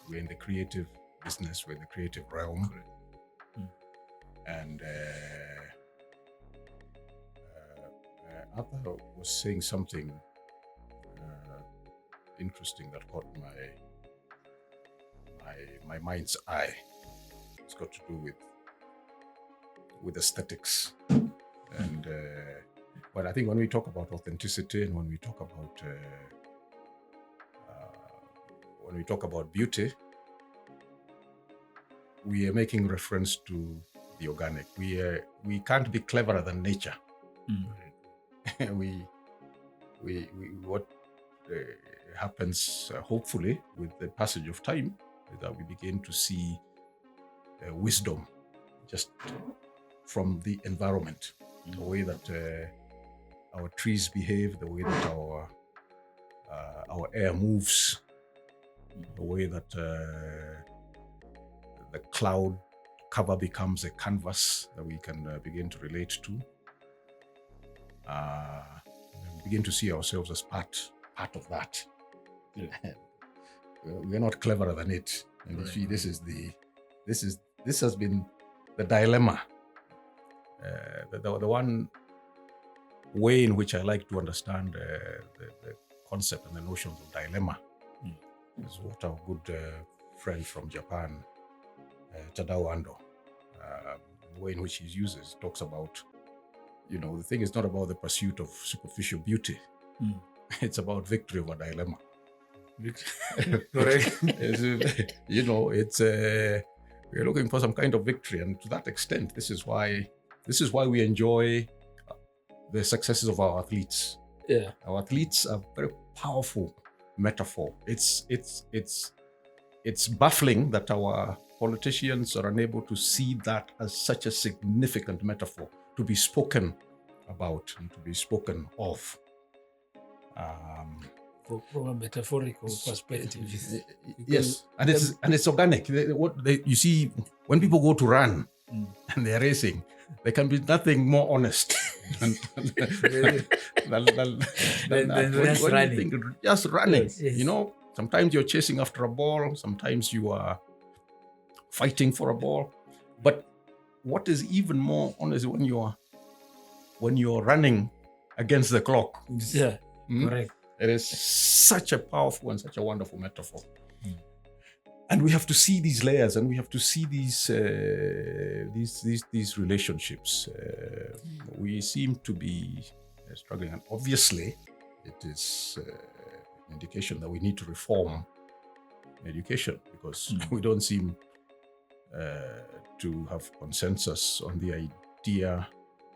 we're in the creative business, we're in the creative realm. And Arthur was saying something interesting that caught my mind's eye. It's got to do with aesthetics. And but I think when we talk about authenticity and when we talk about beauty, we are making reference to the organic. We can't be cleverer than nature. What happens hopefully with the passage of time is that we begin to see wisdom just from the environment, the way that our trees behave, the way that our air moves, the way that the cloud cover becomes a canvas that we can begin to relate to. We begin to see ourselves as part of that. We're not cleverer than it. And you see, this has been the dilemma. The one way in which I like to understand the concept and the notions of dilemma is what our good friend from Japan, Tadao Ando, the way in which he talks about, the thing is not about the pursuit of superficial beauty. It's about victory over dilemma. Correct. It's we're looking for some kind of victory, and to that extent, this is why we enjoy the successes of our athletes. Yeah. Our athletes are very powerful metaphor. It's baffling that our politicians are unable to see that as such a significant metaphor to be spoken about and to be spoken of. From a metaphorical perspective. Yes, and it's organic. You see, when people go to run and they're racing, there can be nothing more honest than just running. Yes. Sometimes you're chasing after a ball, sometimes you are fighting for a ball. But what is even more honest when you're running against the clock. Yeah, correct. It is such a powerful and such a wonderful metaphor. And we have to see these layers, and we have to see these relationships. We seem to be struggling, and obviously, it is an indication that we need to reform education, because we don't seem to have consensus on the idea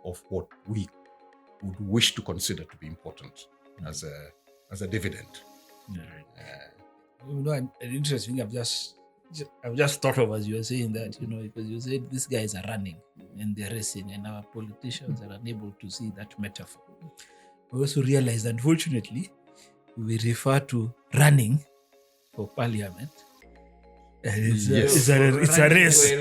of what we would wish to consider to be important as a dividend. An interesting thing I've just thought of as you were saying that, because you said these guys are running and they're racing, and our politicians are unable to see that metaphor. We also realize, unfortunately, we refer to running for parliament. And it's a race.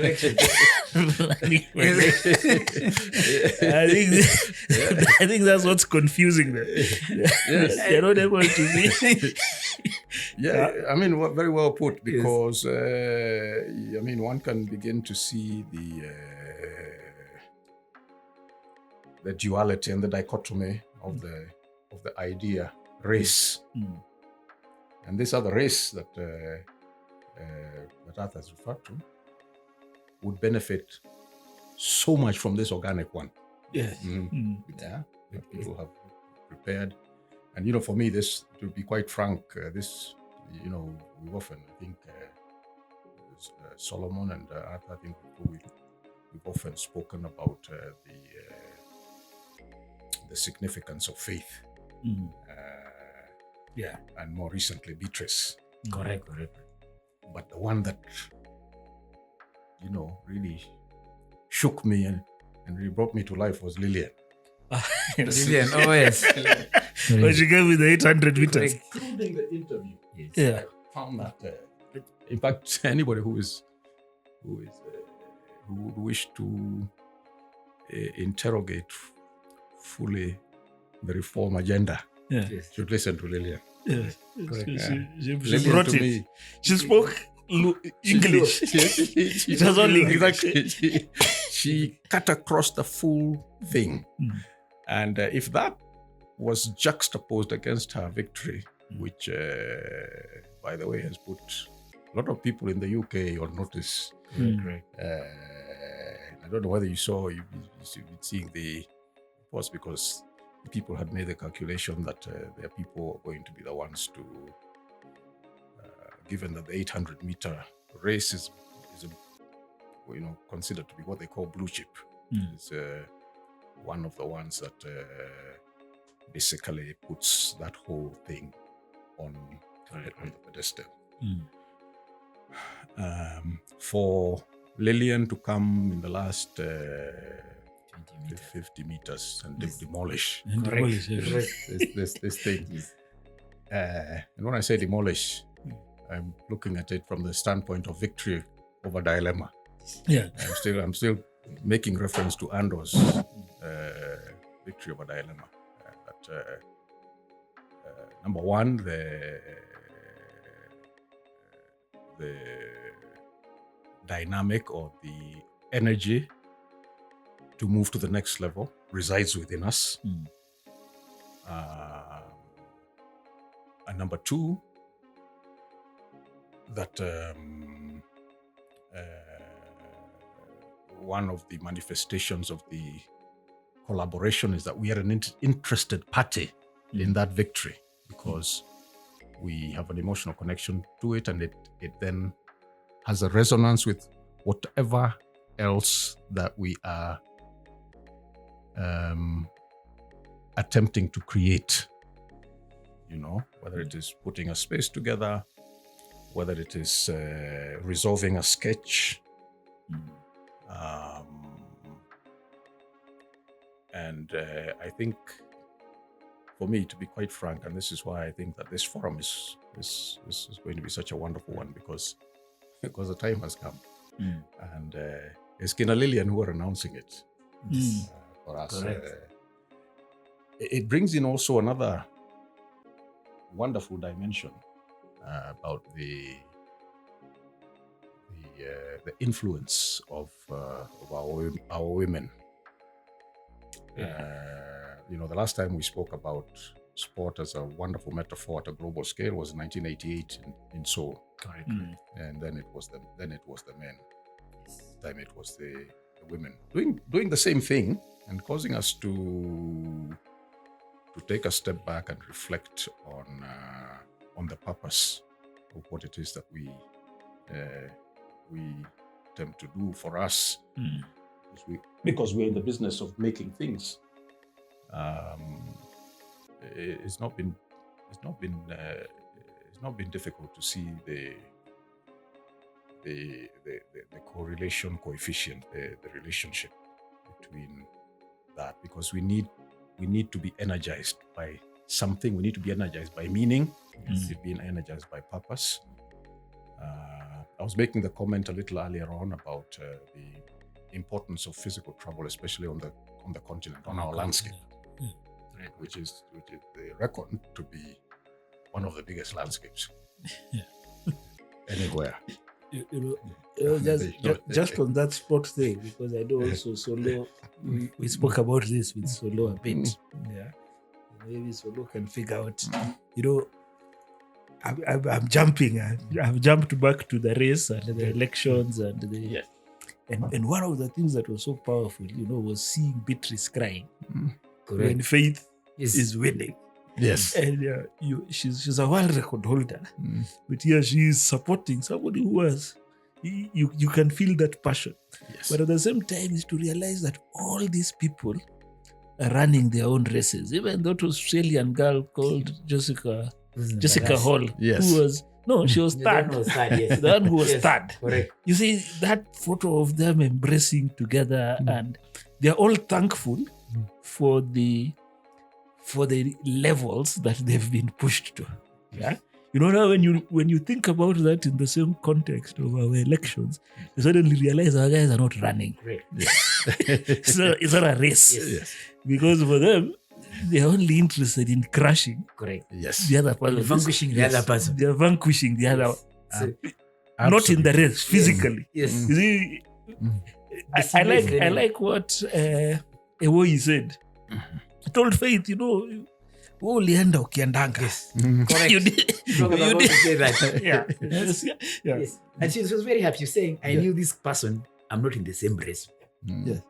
I think that's what's confusing them. Yes. They're not able to see. Very well put, because one can begin to see the duality and the dichotomy of the idea race, and this other race that Arthur has referred to would benefit so much from this organic one. Yes. Yeah, people have prepared. And for me, this, to be quite frank, we often, I think, Solomon and Arthur, I think we've often spoken about the significance of faith. And more recently, Beatrice. Correct. But the one that, really shook me and really brought me to life was Lillian. Lillian, oh yes. But she gave me the 800 meters. Including the interview. Yes. Yeah. I found that, in fact, anybody who would wish to interrogate fully the reform agenda Yeah. Yes. should listen to Lillian. Yeah. Correct. She Lillian brought to it. me, She spoke English. It was only exactly. She cut across the full thing. And if that was juxtaposed against her victory, which, by the way, has put a lot of people in the UK on notice. I don't know whether you saw, you've seeing the reports, because people had made the calculation that their people are going to be the ones to, given that the 800-meter race is considered to be what they call blue chip. It's one of the ones that basically puts that whole thing on the pedestal. For Lillian to come in the last 50 meters and demolish this thing. And when I say demolish, I'm looking at it from the standpoint of victory over dilemma. Yeah. I'm still making reference to Andor's victory over dilemma. Number one, the dynamic or the energy to move to the next level resides within us. And number two, that one of the manifestations of the collaboration is that we are an interested party in that victory, because we have an emotional connection to it, and it then has a resonance with whatever else that we are attempting to create, whether it is putting a space together, whether it is resolving a sketch. And I think, for me, to be quite frank, and this is why I think that this forum is going to be such a wonderful one, because the time has come. And it's Kina Lillian who are announcing it for us. It brings in also another wonderful dimension about the influence of our women. The last time we spoke about sport as a wonderful metaphor at a global scale was in 1988 in Seoul. And then it was the men. This time it was the women doing the same thing and causing us to take a step back and reflect on the purpose of what it is that we attempt to do for us, because we're in the business of making things. It's not been difficult to see the correlation coefficient, the relationship between that, because we need to be energized by something. We need to be energized by meaning. We need to be energized by purpose. I was making the comment a little earlier on about the importance of physical travel, especially on the continent, on our landscape, which is the record to be one of the biggest landscapes anywhere. Just on that sport thing, because I know also Solo, we spoke about this with Solo a bit. Maybe Solo can figure out, I'm jumping. I've jumped back to the race and the elections and and one of the things that was so powerful, was seeing Beatrice crying when Faith is winning. Yes. And she's a world record holder. But here she is supporting somebody who has, you can feel that passion. Yes. But at the same time, is to realize that all these people are running their own races. Even that Australian girl called Jessica Hall, yes. who was, she was third. The one who was third. Correct. You see that photo of them embracing together, and they're all thankful for the levels that they've been pushed to. Yeah. Now when you think about that in the same context of our elections, you suddenly realize our guys are not running. It's not a race. Yes. Because for them, they are only interested in crushing Correct. Yes. the other person. Vanquishing the other person. They are vanquishing the other. not in the Absolutely. race, physically. Yes. You see, I like what Ewoi said. He told Faith, wewe ulienda ukiendanga. Correct. You did. I was about to say that. Yeah. Yes. Yes. And she was very happy. She was saying, I knew this person, I'm not in the same race. Yes.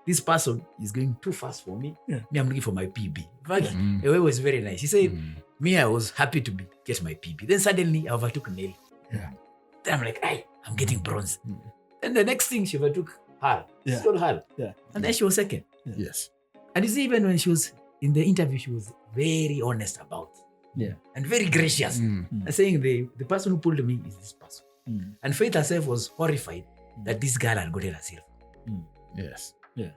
This person is going too fast for me. Yeah. Me, I'm looking for my PB. In fact, Ewe was very nice. He said, me, I was happy to get my PB. Then suddenly I overtook Nelly. Yeah. Then I'm like, I'm getting bronze. Then the next thing she overtook Hal. Yeah. She told Hal. Yeah. And then she was second. Yes. And you see, even when she was in the interview, she was very honest about it. Yeah. And very gracious. And saying the person who pulled me is this person. And Faith herself was horrified that this girl had gotten a silver. Yes.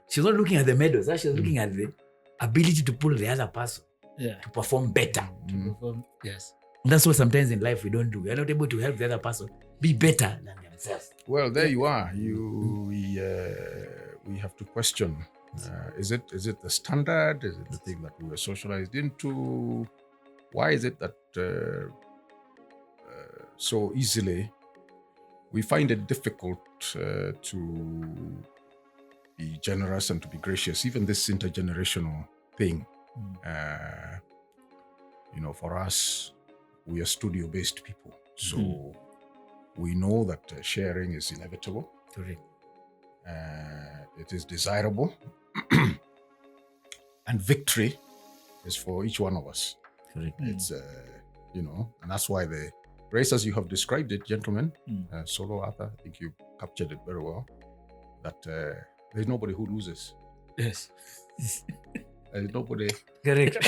She was not looking at the medals. She was looking at the ability to pull the other person Yeah. to perform better. Yes. That's what sometimes in life we don't do. We are not able to help the other person be better than themselves. Well, there you are. We have to question: is it the standard? Is it the thing that we were socialized into? Why is it that so easily we find it difficult to be generous and to be gracious? Even this intergenerational thing, for us, we are studio-based people, so we know that sharing is inevitable. Correct. It is desirable, and victory is for each one of us. Correct. It's and that's why the race, as you have described it, gentlemen, Solo Arthur, I think you captured it very well. That there's nobody who loses. Yes. There's nobody. Correct.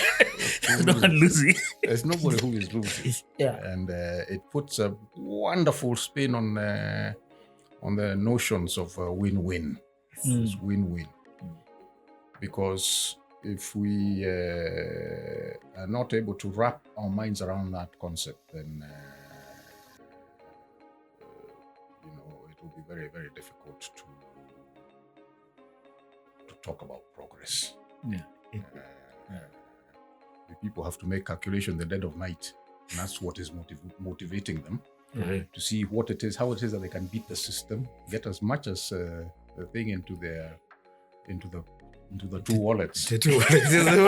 No one losing. There's nobody who is losing. Yeah. And it puts a wonderful spin on the notions of win-win. It's win-win. Because if we are not able to wrap our minds around that concept, then it will be very, very difficult to talk about progress. Yeah. The people have to make calculation in the dead of night, and that's what is motivating them to see what it is, how it is that they can beat the system, get as much as the thing into the two wallets. The two wallets. The two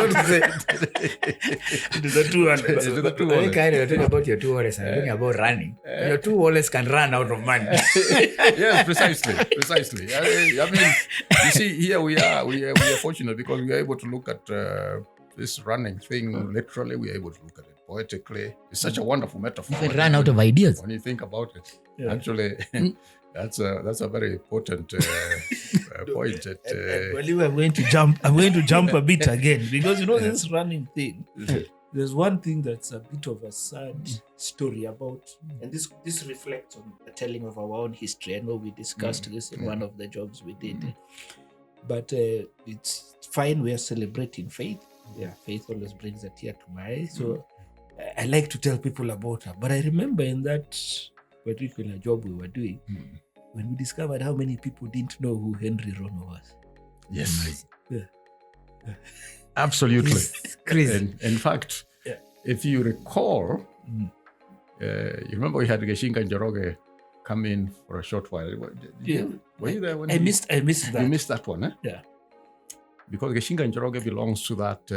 Into the two You're wallets. talking about your two wallets. I'm talking about running. Your two wallets can run out of money. Yes, precisely. I mean, you see, here we are fortunate because we are able to look at this running thing literally. We are able to look at it poetically. It's such a wonderful metaphor. You can run out of ideas. When you think about it. Yeah. Actually, that's a very potent point. Well, I'm going to jump a bit again because this running thing. There's one thing that's a bit of a sad story about, and this reflects on the telling of our own history. I know we discussed this in one of the jobs we did, but it's fine. We are celebrating faith. Yeah, faith always brings a tear to my eye. So I like to tell people about her. But I remember in that particular job we were doing, when we discovered how many people didn't know who Henry Rono was. Yes. Yeah. Absolutely. Crazy. In fact, if you recall, you remember we had Geshinga Njoroge come in for a short while. Were you there when I missed that. You missed that one, eh? Yeah. Because Geshinga Njoroge belongs to that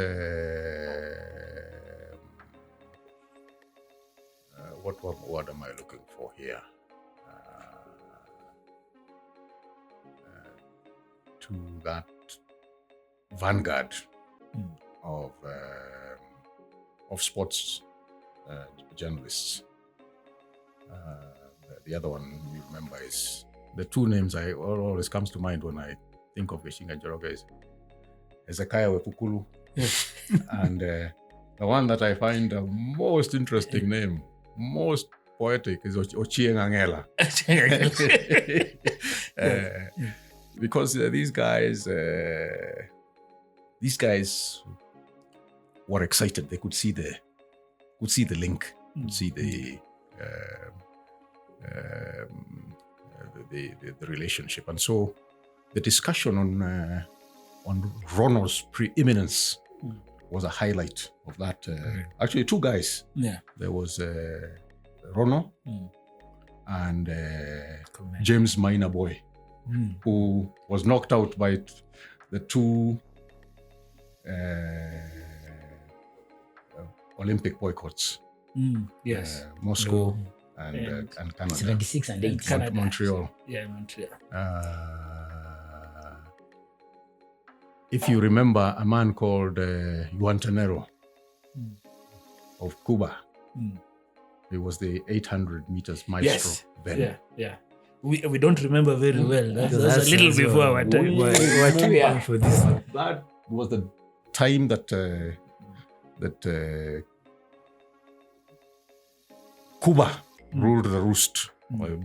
what word am I looking for here? To that vanguard of sports journalists. The other one you remember is the two names I always comes to mind when I think of Geshinga Njoroge is Hezekiah Wepukulu, and the one that I find the most interesting name, most poetic, is Ochieng Angela. Because these guys were excited. They could see the link, could see the relationship, and so the discussion on Rono's preeminence was a highlight of that. Actually, two guys. Yeah. There was Rono and James Minor Boy, who was knocked out by the two Olympic boycotts. Yes. Moscow and Canada. 76 and 80. Montreal. Yeah, Montreal. If you remember a man called Juan Tenero of Cuba, he was the 800 meters maestro then. Yeah. We don't remember very well. That's a little before our time. We're too young for this. That was the time that Cuba ruled the roost,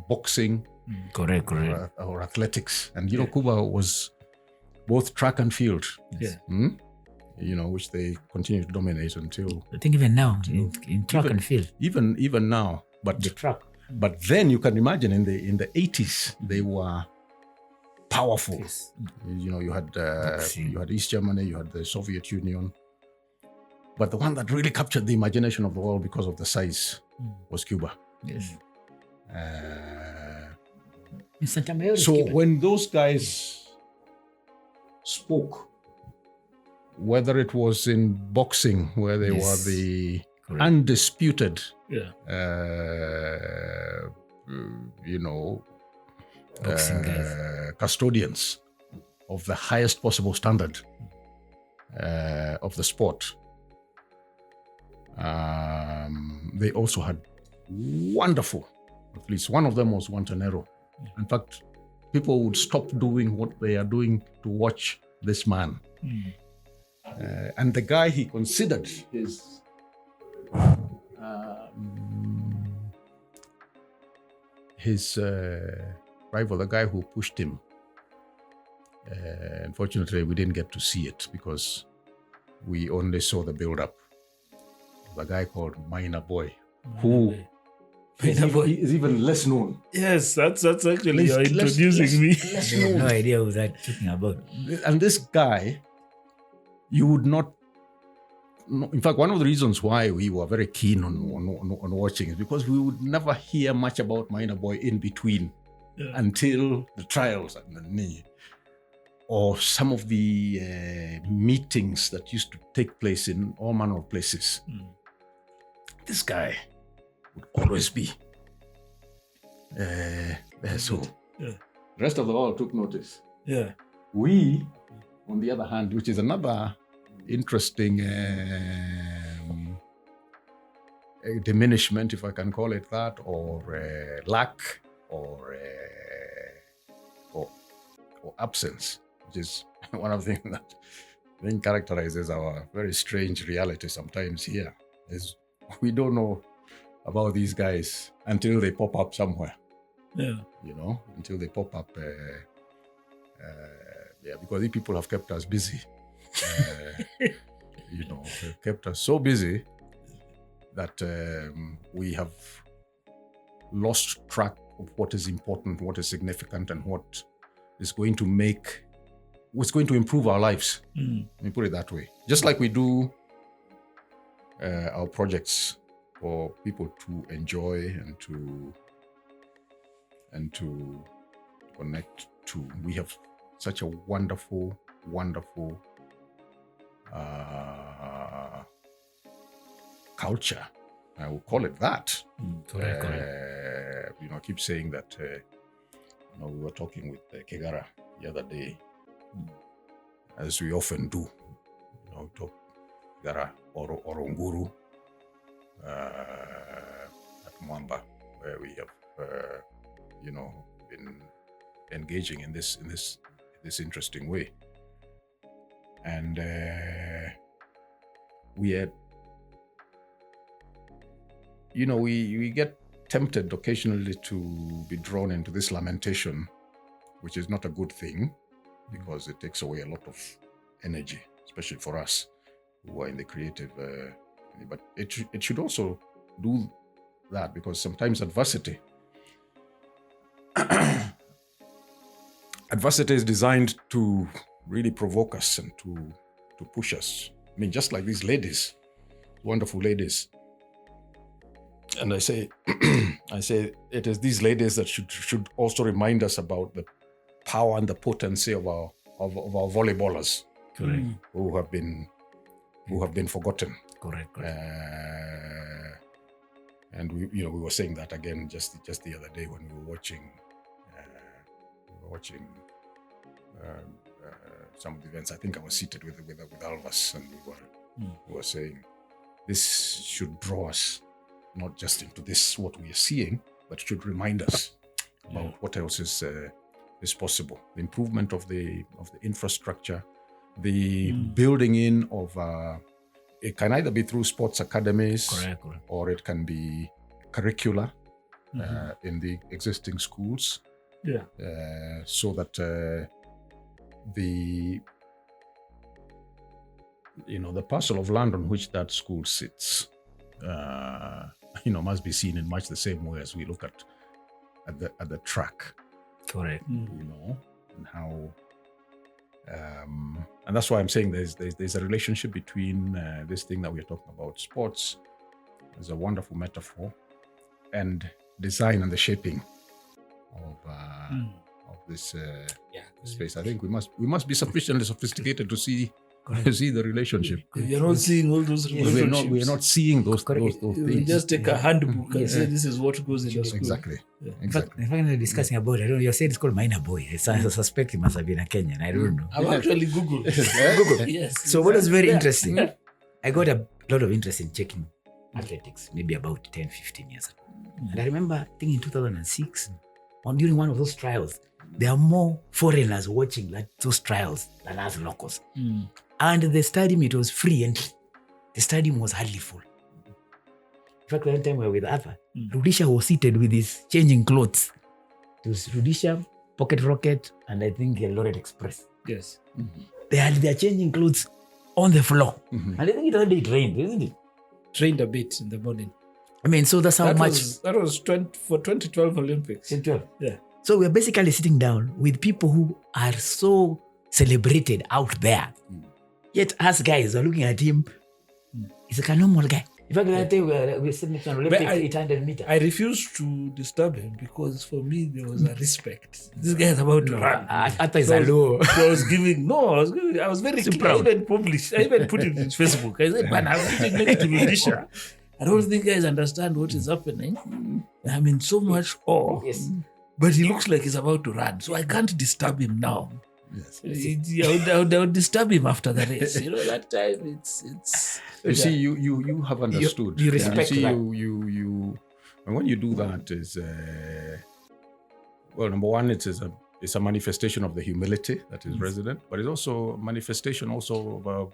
boxing, Correct. or athletics. And Cuba was both track and field. Yeah. Which they continue to dominate until I think even now in track and field. even now. But The track. But then you can imagine in the 80s they were powerful. Yes. You had Boxing. you had East Germany, you had the Soviet Union. But the one that really captured the imagination of the world because of the size was Cuba. Yes. Uh, In Santa Maria. so when those guys spoke, whether it was in boxing, where they were the Correct. undisputed, Yeah. Boxing guys. custodians of the highest possible standard of the sport, they also had wonderful athletes. One of them was Juan Tenero. In fact, people would stop doing what they are doing to watch this man. And the guy he considered his rival, the guy who pushed him. Unfortunately, we didn't get to see it because we only saw the build-up. The guy called Minor Boy, who is even less known. Yes, that's actually You're introducing me. I have no idea what that talking about. And this guy, you would not. In fact, one of the reasons why we were very keen on watching is because we would never hear much about Minor Boy in between until the trials at the knee, or some of the meetings that used to take place in all manner of places. This guy would always be there. So the rest of the world took notice. Yeah. We, on the other hand, which is another interesting diminishment, if I can call it that, or lack, or absence, which is one of the things that I think characterizes our very strange reality sometimes here, is we don't know about these guys until they pop up somewhere. Yeah. Until they pop up. Because these people have kept us busy. They've kept us so busy that we have lost track of what is important, what is significant, and what is going to improve our lives. Let me put it that way. Just like we do our projects for people to enjoy and to connect to. We have such a wonderful culture. I will call it that. Correct. I keep saying that. We were talking with Kegara the other day, as we often do. Talk Kegara or Oronguru at Mwamba, where we have been engaging in this interesting way. And we had, we get tempted occasionally to be drawn into this lamentation, which is not a good thing because it takes away a lot of energy, especially for us who are in the creative. But it should also do that, because sometimes adversity is designed to really provoke us and to push us. I mean, just like these ladies, wonderful ladies. And I say, it is these ladies that should also remind us about the power and the potency of our volleyballers, who have been forgotten. Correct. And we were saying that again just the other day when we were watching some of the events. I think I was seated with Alvas, and we were saying this should draw us not just into this what we are seeing, but should remind us about what else is possible. The improvement of the infrastructure, the building in of it can either be through sports academies, Correct. or it can be curricula in the existing schools. So that the parcel of land on which that school sits, must be seen in much the same way as we look at the track. Correct. And how, and that's why I'm saying there's a relationship between this thing that we're talking about, sports, is a wonderful metaphor, and design and the shaping of this space. I think we must be sufficiently sophisticated to see the relationship. You're not seeing all those relationships. We're not seeing those things. You just take a handbook and say this is what goes in the school. Exactly. In fact, we're discussing about, I don't know, you said it's called Minor Boy. I suspect it must have been a Kenyan. I don't know. I've actually Googled. Google. Yes. So what was very interesting, I got a lot of interest in checking athletics, maybe about 10, 15 years ago. And I remember, I think in 2006, during one of those trials, there are more foreigners watching those trials than us locals. And the stadium, it was free entry. The stadium was hardly full. In fact, one time we were with Arthur, Rudisha was seated with his changing clothes. It was Rudisha, Pocket Rocket, and I think Loret Express. Yes. They had their changing clothes on the floor. And I think it already rained, isn't it? Trained a bit in the morning. I mean, so that's how That much. was for 2012 Olympics. Yeah. So we're basically sitting down with people who are so celebrated out there. Yet us guys are looking at him. He's like a normal guy. In fact, that day we're sitting on Olympic 800 meters. I refused to disturb him because for me there was a respect. This guy is about to run. Arthur is a low. I was very clear. I even published. I even put it on Facebook. I said, man, I'm sitting next to Rudisha. I don't think guys understand what is happening. I'm in so much awe. Yes. But he looks like he's about to run. So I can't disturb him now. Yes. I would disturb him after the race. That time it's You see, you have understood. You respect see, that. you and when you do that is number one, it's a manifestation of the humility that is resident, but it's also a manifestation also of a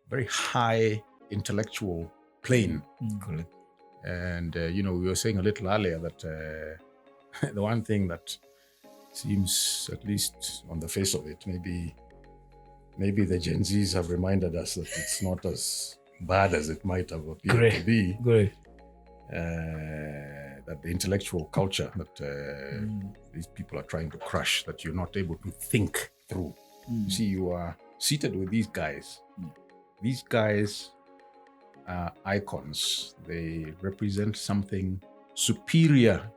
very high intellectual plane. Correct. And we were saying a little earlier that the one thing that seems, at least on the face of it, maybe the Gen Zs have reminded us that it's not as bad as it might have appeared to be. Great. That the intellectual culture that these people are trying to crush, that you're not able to think through. You see, you are seated with these guys. These guys are icons. They represent something superior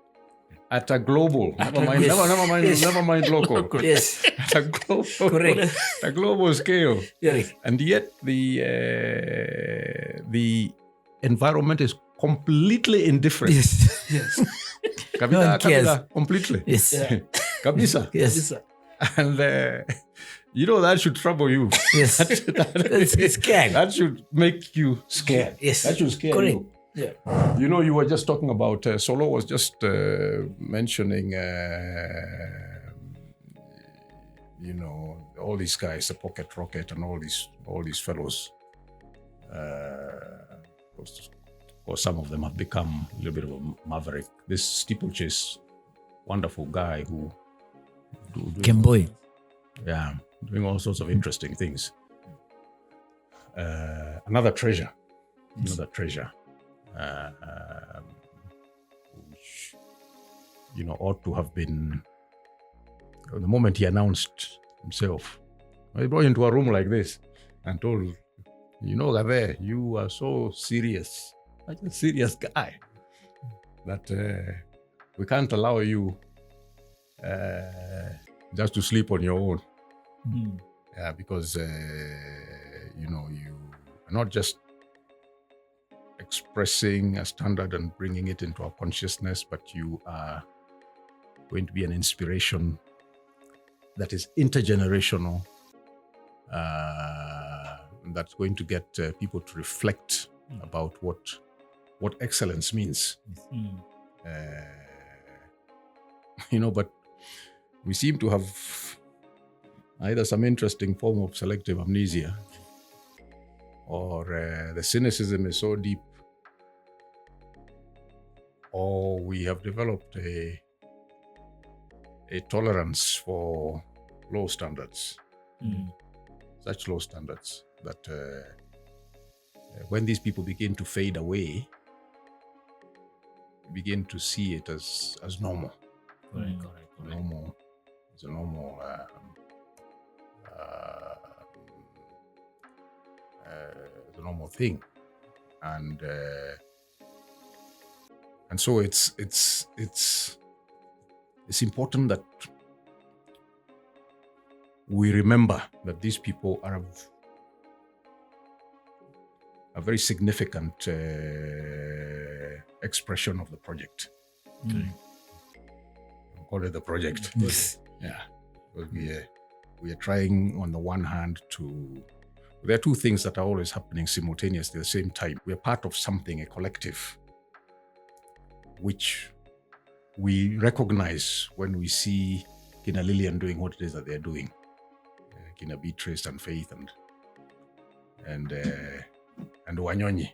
at a global, never mind local. Yes. At a global, Correct. a global scale. yes. And yet the environment is completely indifferent. Yes. Yes. No one cares. Kabisa, completely. Yes. Yeah. Kabisa. Yes. And that should trouble you. Yes. It's scared. That should make you scared. Yes. That should scare Correct. you. Yeah. You were just talking about, Solo was just mentioning, all these guys, the Pocket Rocket and all these fellows. Or some of them have become a little bit of a maverick. This steeplechase, wonderful guy who Game Boy. Yeah, doing all sorts of interesting things. Another treasure. Which, ought to have been, the moment he announced himself, he brought into a room like this and told, Gave, you are so serious. Such a serious guy. that we can't allow you just to sleep on your own. Yeah, because you are not just expressing a standard and bringing it into our consciousness, but you are going to be an inspiration that is intergenerational, that's going to get people to reflect about what excellence means. But we seem to have either some interesting form of selective amnesia, or the cynicism is so deep, or we have developed a tolerance for low standards, such low standards that when these people begin to fade away, we begin to see it as normal. Correct. Normal. It's a normal the normal thing, and so it's important that we remember that these people are a very significant expression of the project. I'll call it the project. Yes. Yeah, because we are trying on the one hand to. There are two things that are always happening simultaneously at the same time. We are part of something, a collective, which we recognize when we see Kina Lillian doing what it is that they're doing. Kina Beatrice and Faith and Wanyonyi.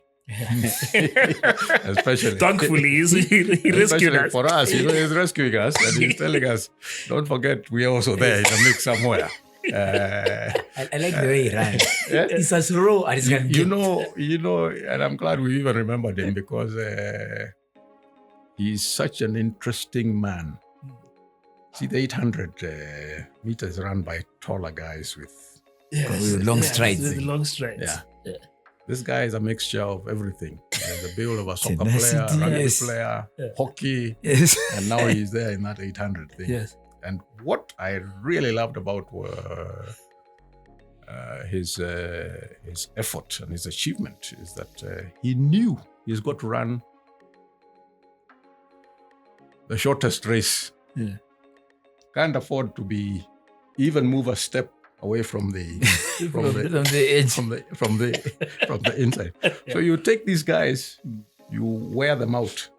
Especially. Thankfully, he rescued us. For us, he's rescuing us and he's telling us, don't forget, we are also there in the mix somewhere. I like the way he ran. It's as raw as it can get. And I'm glad we even remembered him because he's such an interesting man. See, the 800 meters run by taller guys with long strides. With long strides. Yeah. This guy is a mixture of everything. There's a build of a soccer Tenacity, player, rugby yes. player, hockey, Yes. and now he's there in that 800 thing. Yes. And what I really loved about his effort and his achievement is that he knew he's got to run the shortest race. Yeah. Can't afford to even move a step away from the edge. from the inside. So you take these guys, you wear them out.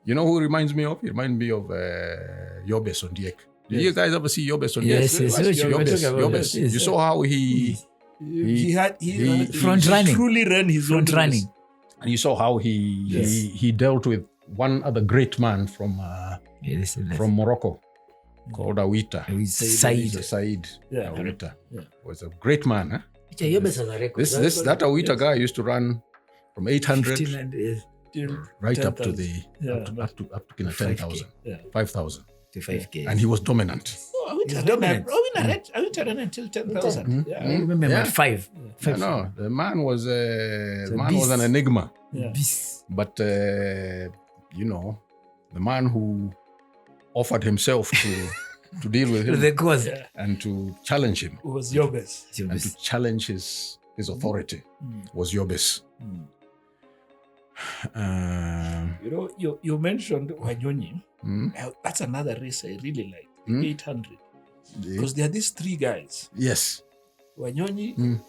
You know who he reminds me of? He reminds me of Yobe Sondiek. Did you guys ever see Yobe Sondiek? Yes. Yobes. You saw how he front running. Truly ran his own Front running. and you saw how he dealt with one other great man from Morocco called Awita. Said Awita. Was a great man. Huh? That Awita guy used to run from 800 right 10, up to the 000. up to 10,000, 5,000, to 5K. and he was dominant. Awita ran until 10,000. I remember at 5. No, the man was an beast. enigma. Beast. But the man who offered himself to deal with him The cause. and to challenge him It was Yobes. and to challenge his authority was Yobes. You mentioned Wanyonyi. That's another race I really like. 800. Because there are these three guys. Yes. Wanyonyi,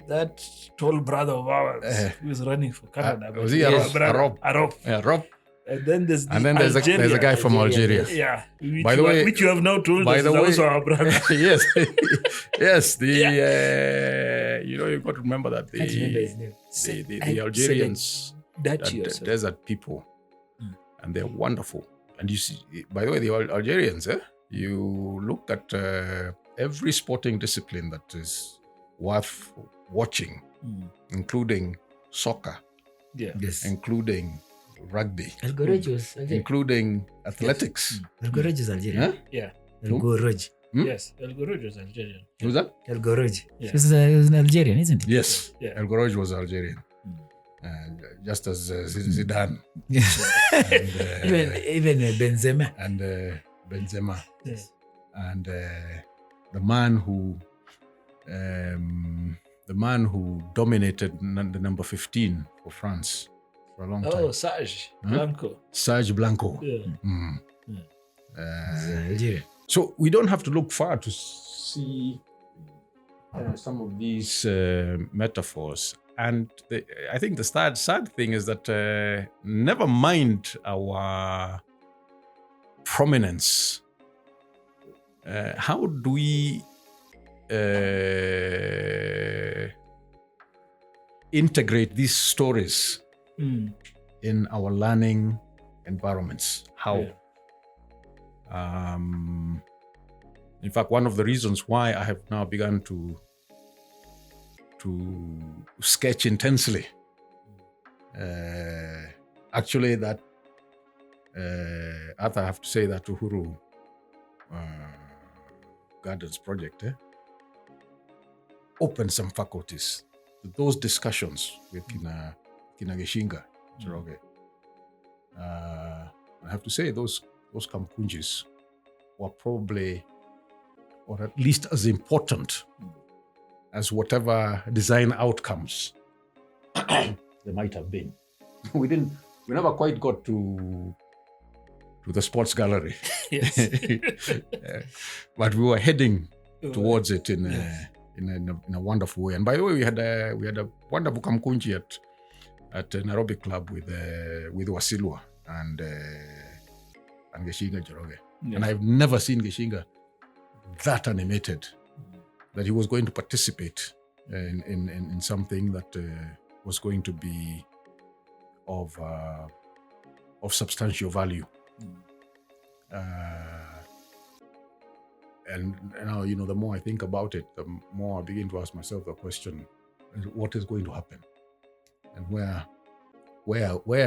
that tall brother of ours who is running for Canada. Was he Arop? Arop. Rob. And then there's there's a guy from Algeria. Yeah. By the way, which you have now told us is also our brother. Yes. Yes. You've got to remember that the Algerians, desert people, and they're wonderful. And you see, by the way, the Algerians, you look at every sporting discipline that is worth watching, including soccer, including rugby, including athletics. El Goroj is Algerian. Yeah. El Goroj. Yes. El Goroj was Algerian. Who's that? El Goroj. Yeah. He was an Algerian, isn't it? Yes. Yeah. El Goroj was Algerian. just as Zidane Even Benzema. and Benzema, Yes. and the man who dominated the number 15 for France for a long time, Oh, Serge Blanco. Serge Blanco. Yeah. Mm. It's Algeria. So we don't have to look far to see some of these metaphors. And I think the sad thing is that never mind our prominence, how do we integrate these stories Mm. in our learning environments? How? Yeah. In fact, one of the reasons why I have now begun to sketch intensely, actually, that I have to say that Uhuru Gardens project opened some faculties. Those discussions with Kina Geshinga, Njoroge, I have to say those Kamkunjis were probably, or at least as important as whatever design outcomes there might have been. We never quite got to the sports gallery, Yes. but we were heading towards it in a wonderful way. And by the way, we had a wonderful Kamkunji at Nairobi Club with Wasilwa and Geshinga Njoroge. Yeah. And I've never seen Geshinga that animated that he was going to participate in something that was going to be of substantial value. And now, the more I think about it, the more I begin to ask myself the question: what is going to happen, and where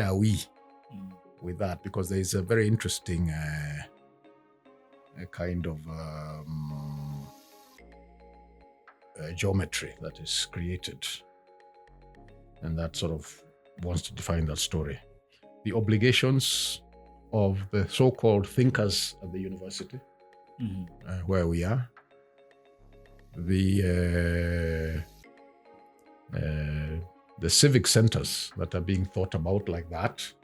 are we with that? Because there is a very interesting kind of geometry that is created, and that sort of wants to define that story. The obligations of the so-called thinkers at the university, where we are, the civic centers that are being thought about like that,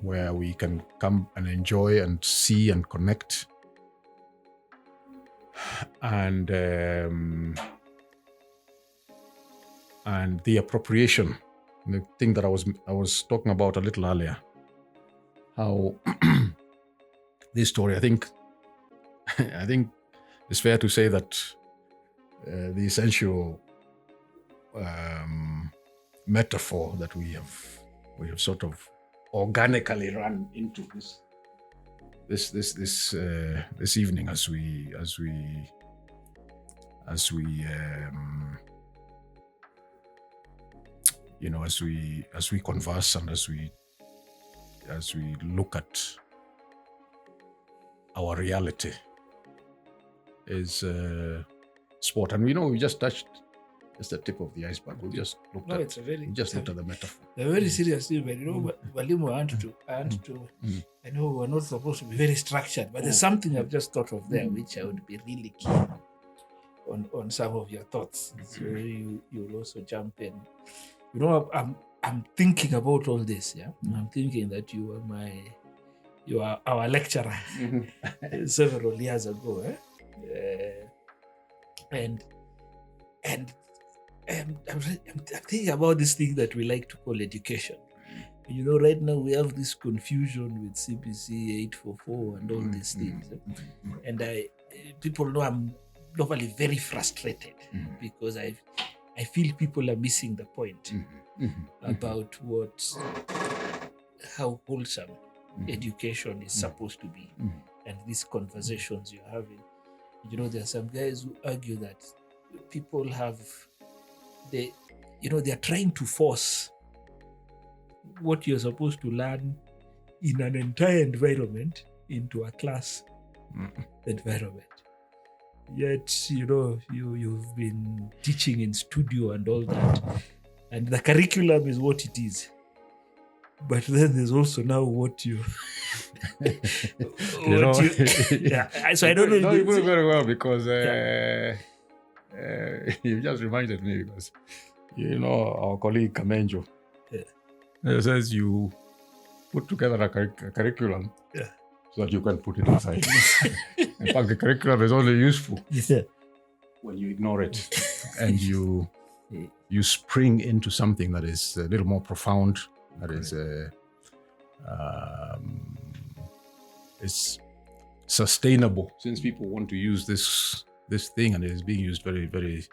where we can come and enjoy and see and connect, and the appropriation, the thing that I was talking about a little earlier, how this story, I think it's fair to say that the essential metaphor that we have sort of organically run into this evening as we converse and as we look at our reality is sport. And we just touched just the tip of the iceberg. We just looked at the metaphor. A very serious thing, but Walimu, I want to I know we're not supposed to be very structured, but there's something I've just thought of there which I would be really keen on some of your thoughts. So you'll also jump in. I'm thinking about all this, yeah. I'm thinking that you are our lecturer several years ago, and I'm thinking about this thing that we like to call education. Right now we have this confusion with CBC 844 and all these things, and people know I'm normally very frustrated because I feel people are missing the point about how wholesome education is supposed to be, and these conversations you're having. There are some guys who argue that people they're trying to force what you're supposed to learn in an entire environment into a class environment. Yet, you've been teaching in studio and all that. And the curriculum is what it is. But then there's also now what you... So I don't know. No, you put it very well because you just reminded me because, our colleague Kamenjo says you put together a curriculum so that you can put it aside. In fact, the curriculum is only useful when you ignore it and you spring into something that is a little more profound, that is sustainable, since people want to use this thing and it is being used very, very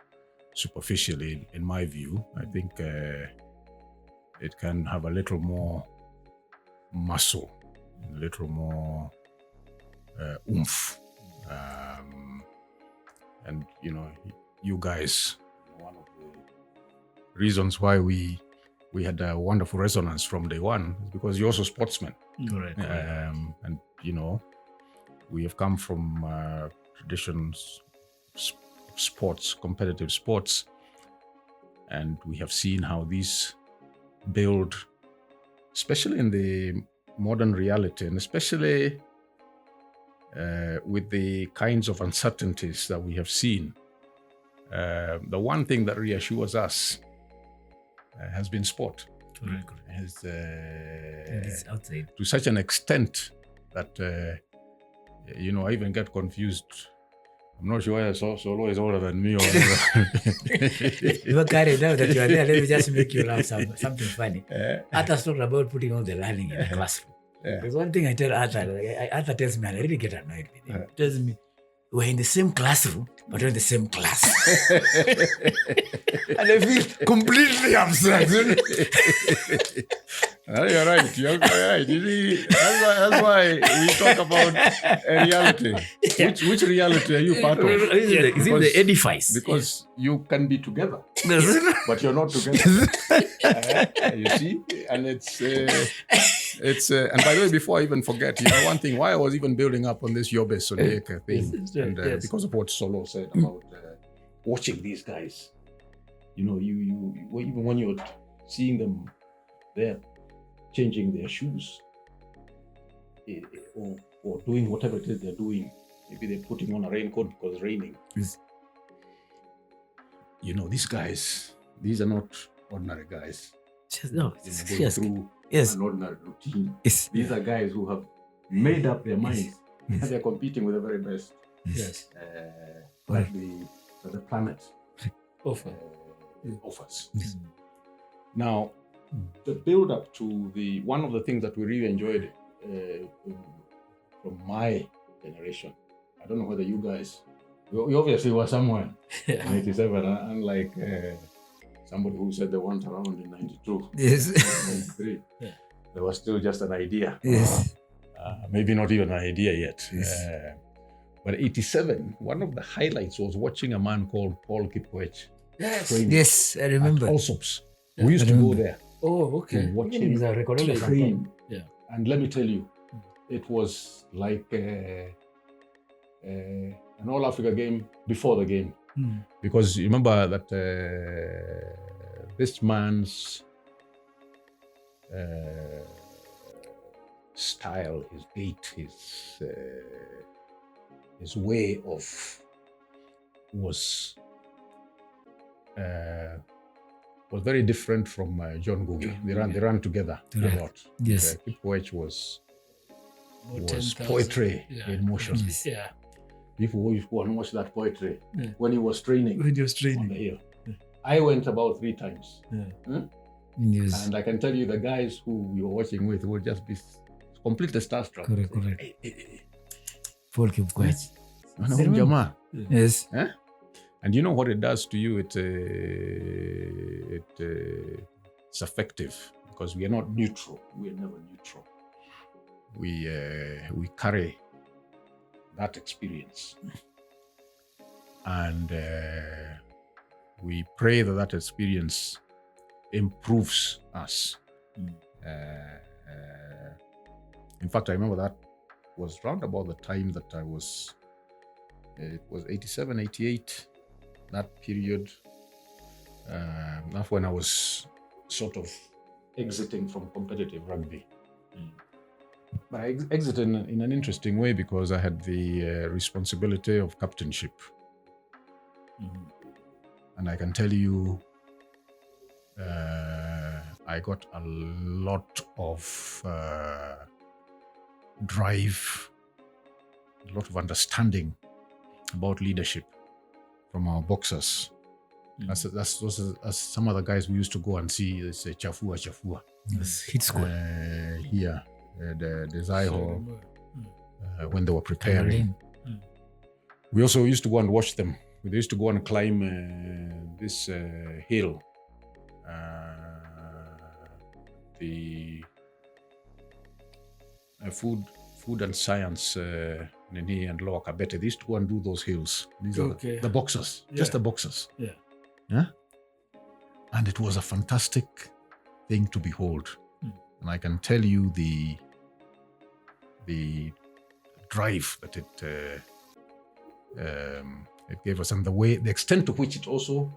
superficially, in my view. I think it can have a little more muscle, a little more oomph. And, you guys, one of the reasons why we had a wonderful resonance from day one is because you're also sportsmen. Correct. And, we have come from traditions, sports, competitive sports, and we have seen how these build, especially in the modern reality, and especially with the kinds of uncertainties that we have seen. The one thing that reassures us has been sport. Correct. It's outside. To such an extent that, I even get confused. I'm not sure whether Solo is older than me or You were carried out that you are there. Let me just make you laugh something funny. Arthur's talking about putting all the learning in the classroom. There's one thing I tell Arthur. Arthur tells me, I really get annoyed with him. He tells me, we're in the same classroom, but we're in the same class. And I feel completely upset. You're right. You're right. That's why we talk about a reality. Which reality are you part of? Is it the edifice? Because you can be together, but you're not together. You see? And it's and by the way, before I even forget, one thing, why I was even building up on this Yobe Sonieka thing, and because of what Solo said about watching these guys. You even when you're seeing them there changing their shoes or doing whatever it is they're doing, maybe they're putting on a raincoat because it's raining. Yes. These guys, these are not ordinary guys. No, going through an ordinary routine. Yes. These are guys who have made up their minds and they're competing with the very best. Yes. That the planet offers. Yes. Now, the build up to one of the things that we really enjoyed from my generation, I don't know whether you guys, you obviously were somewhere in 87, unlike somebody who said they weren't around in 92. Yes. 93. There was still just an idea. Yes. Maybe not even an idea yet. Yes. But 87, one of the highlights was watching a man called Paul Kipkoech. Yes, I remember. At Allsops. We used to go there. Oh, okay. And watch He's a recorder train. Yeah. And let me tell you, it was like an All-Africa game before the game. Because you remember that this man's style, his gait, his way of was very different from John Ngugi. They ran together a lot. Yes. Kipkoech was poetry in motion. Yes. Yeah. People used to go and watch that poetry when he was training When you're on training. the hill. I went about 3 times. Yes. And I can tell you the guys who we were watching with would just be completely starstruck. Correct. Paul Kipkoech. Jamaa. Yes. And you know what it does to you? It's effective because we are not neutral. We are never neutral. We carry that experience, and we pray that experience improves us. In fact, I remember that was round about the time that I was. It was 87, 88. That period, That's when I was sort of exiting from competitive rugby. But I exited in an interesting way because I had the responsibility of captainship. And I can tell you, I got a lot of drive, a lot of understanding about leadership from our boxers. As some of the guys we used to go and see, they say Chafua. Yes, hit squad. Here, the Zaiho, when they were preparing. We also used to go and watch them. We used to go and climb this hill. The food and science, Nini and Lower Kabete, they used to go and do those hills. These are the boxers, just the boxers. Yeah. And it was a fantastic thing to behold. And I can tell you the drive that it gave us, and the extent to which it also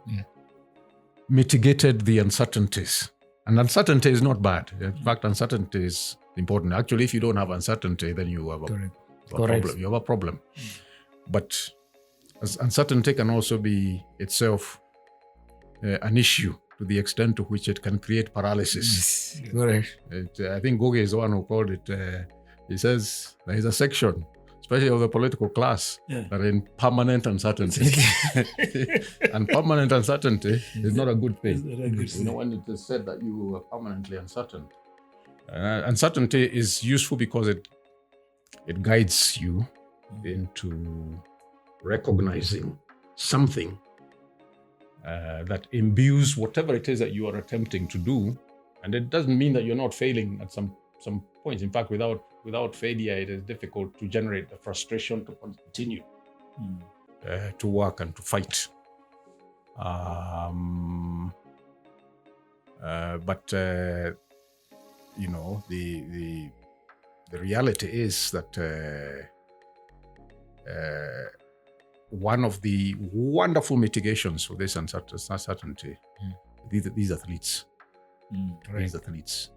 mitigated the uncertainties. And uncertainty is not bad. In fact, uncertainty is important. Actually, if you don't have uncertainty, then you have a problem. You have a problem. But uncertainty can also be itself an issue to the extent to which it can create paralysis. Correct. I think Goge is the one who called it. He says there is a section, especially of the political class, that are in permanent uncertainty. And permanent uncertainty is not a good thing. You know, when it is said that you are permanently uncertain. Uncertainty is useful because it guides you into recognizing something that imbues whatever it is that you are attempting to do. And it doesn't mean that you're not failing at some points. In fact, without failure, it is difficult to generate the frustration to continue to work and to fight. But you know, the reality is that one of the wonderful mitigations for this uncertainty, these athletes, these athletes,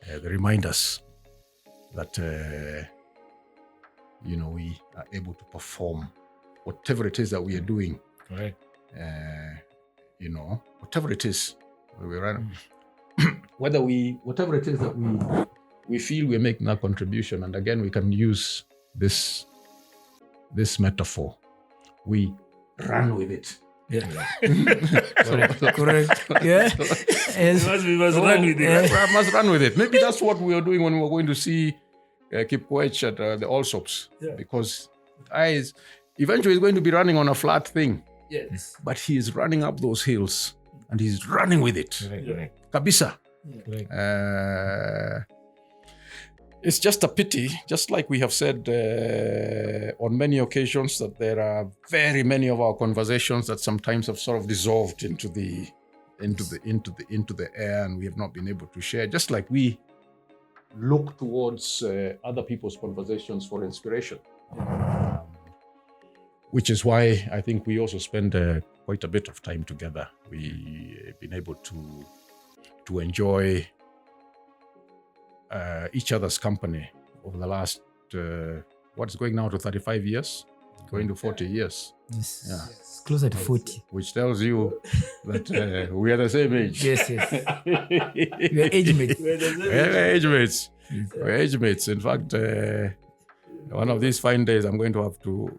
they remind us that you know, we are able to perform whatever it is that we are doing. Right. You know, whatever it is, whatever it is that we feel we're making that contribution. And again, we can use this metaphor. We run with it. Yeah. Correct. Yeah. Yes. We must run with it. I must run with it. Maybe that's what we were doing when we were going to see Kipkoech at the Allsops. Yeah. Because eventually he's going to be running on a flat thing. Yes. But he is running up those hills and he's running with it. Correct. Kabisa. Correct. It's just a pity, just like we have said on many occasions, that there are very many of our conversations that sometimes have sort of dissolved into the air, and we have not been able to share. Just like we look towards other people's conversations for inspiration, which is why I think we also spend quite a bit of time together. We've been able to enjoy each other's company over the last, what's going now to 35 years? Going to 40 years. Yes. Yeah. It's closer to 40. Which tells you that we are the same age. Yes. We are age mates. We're age mates. We're age mates. In fact, one of these fine days, I'm going to have to,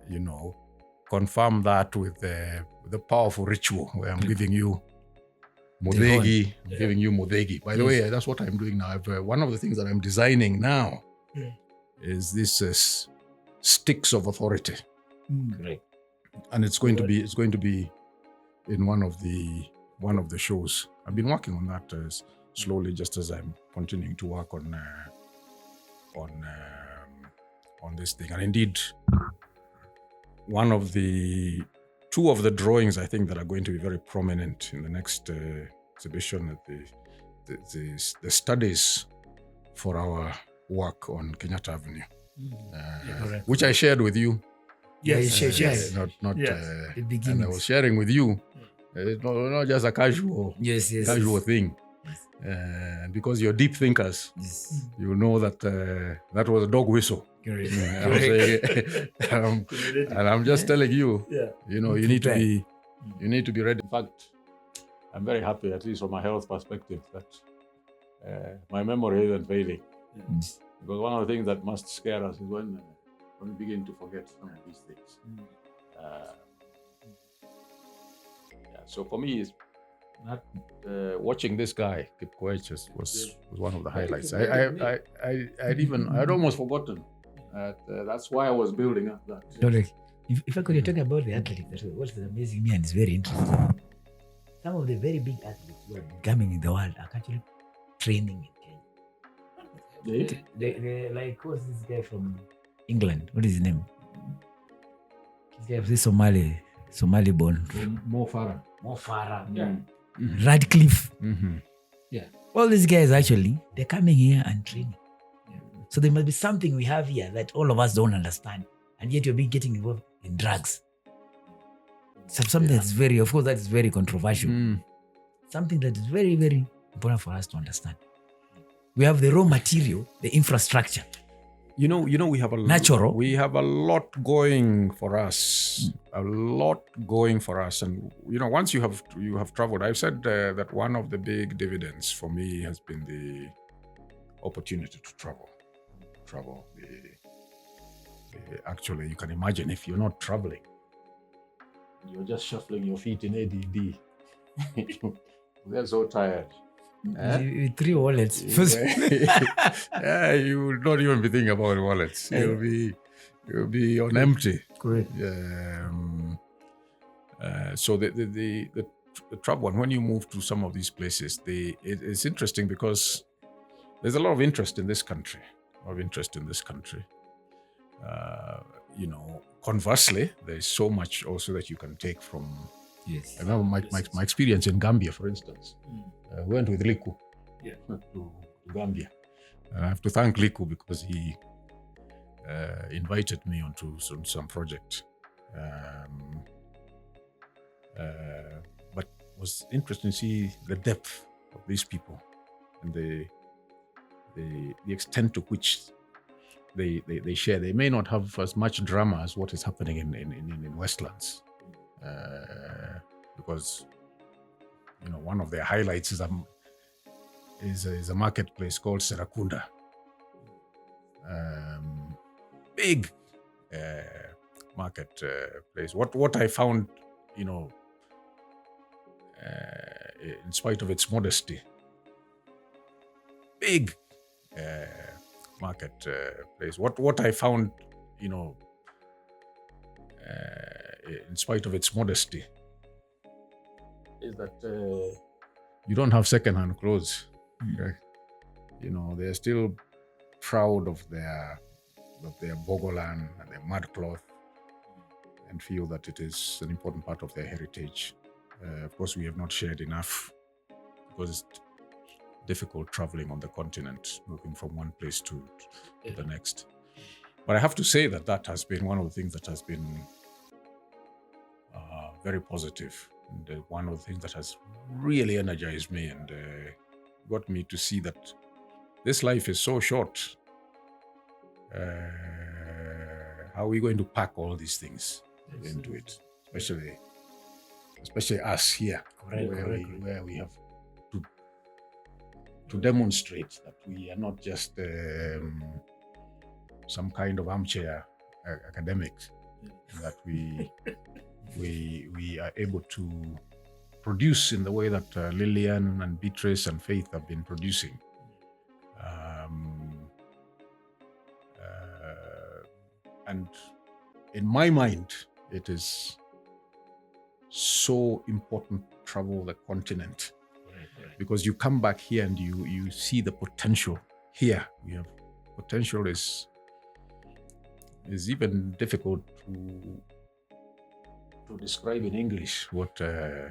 you know, confirm that with the powerful ritual where I'm giving you Mudegi, giving you Mudegi. By the way, that's what I'm doing now. One of the things that I'm designing now is this sticks of authority, Correct. and it's going to be in one of the shows. I've been working on that slowly, just as I'm continuing to work on this thing. And indeed, two of the drawings I think that are going to be very prominent in the next exhibition at the studies for our work on Kenyatta Avenue, which I shared with you Yeah, you Yes. share, share. Yes. not Yes. The and I beginnings. was sharing with you. It's not just a casual Yes, yes. casual yes. thing. Yes. And because you're deep thinkers, Yes. you know that that was a dog whistle. Correct. I'm saying, and I'm just telling you, Yeah. you know, you need to Prepare. be ready. In fact, I'm very happy, at least from a health perspective, that my memory isn't failing. Yes. Because one of the things that must scare us is when we begin to forget some of these things. So for me, it's not watching this guy Kipkoech was one of the highlights. I'd almost forgotten that. That's why I was building up that. Correct. If I could, you're talking about the athletics. What's amazing me and it's very interesting. Some of the very big athletes who are coming in the world are actually training in Kenya. They like, who's this guy from England? What is his name? This guy was Somali born. Mo Farah. Mo Farah. Yeah. Radcliffe. Mm-hmm. All these guys actually, they're coming here and training. So there must be something we have here that all of us don't understand. And yet you're getting involved in drugs. Something that's very, of course, that is very controversial. Something that is very, very important for us to understand. We have the raw material, the infrastructure. You know, we have Natural. We have a lot going for us. And you know, once you have traveled, I've said that one of the big dividends for me has been the opportunity to travel. Actually, you can imagine if you're not traveling, you're just shuffling your feet in ADD. They're so tired. With 3 wallets. Yeah, you will not even be thinking about wallets. You'll be on empty. Correct. So the travel, and when you move to some of these places, it's interesting because there's a lot of interest in this country. You know, conversely, there's so much also that you can take from. Yes. I remember my experience in Gambia, for instance. I went with Liku to Gambia. And I have to thank Liku because he invited me onto some project. But it was interesting to see the depth of these people and the extent to which they share. They may not have as much drama as what is happening in Westlands. Because you know, one of their highlights is a marketplace called Serakunda. Big market place. What I found, you know, in spite of its modesty, big market place. What I found, you know, in spite of its modesty, is that you don't have second-hand clothes. Okay? You know, they're still proud of their Bogolan and their mud cloth, and feel that it is an important part of their heritage. Of course, we have not shared enough because it's difficult traveling on the continent, moving from one place to the next. But I have to say that has been one of the things that has been very positive. And one of the things that has really energized me and got me to see that this life is so short. How are we going to pack all these things into it? Especially us here, where we have to demonstrate that we are not just some kind of armchair academics, that we are able to produce in the way that Lillian and Beatrice and Faith have been producing. And in my mind, it is so important to travel the continent, because you come back here and you see the potential here. We have potential is even difficult to describe in English what you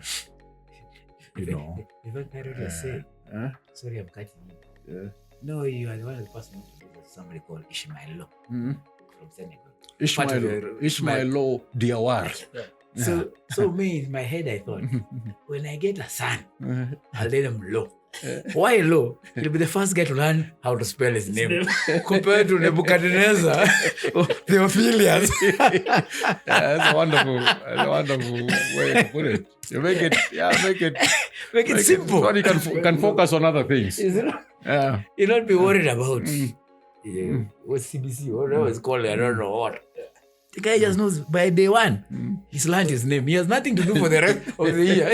know. If I can say, sorry, I'm cutting you. No, you are the one of the person who somebody called Ishmael Lo. Mm-hmm. from Senegal. Part of your- Ismailo Diawar. So me, in my head, I thought, when I get a son, I'll name him Lo. Why Lo? He'll be the first guy to learn how to spell his name. Compared to Nebuchadnezzar, Theophilus. That's a wonderful way to put it. You make it simple. so he can focus on other things. Is it? Yeah. You'll not be worried about what's CBC, whatever it's called, I don't know what. The guy just knows by day one, he's learned his name. He has nothing to do for the rest of the year.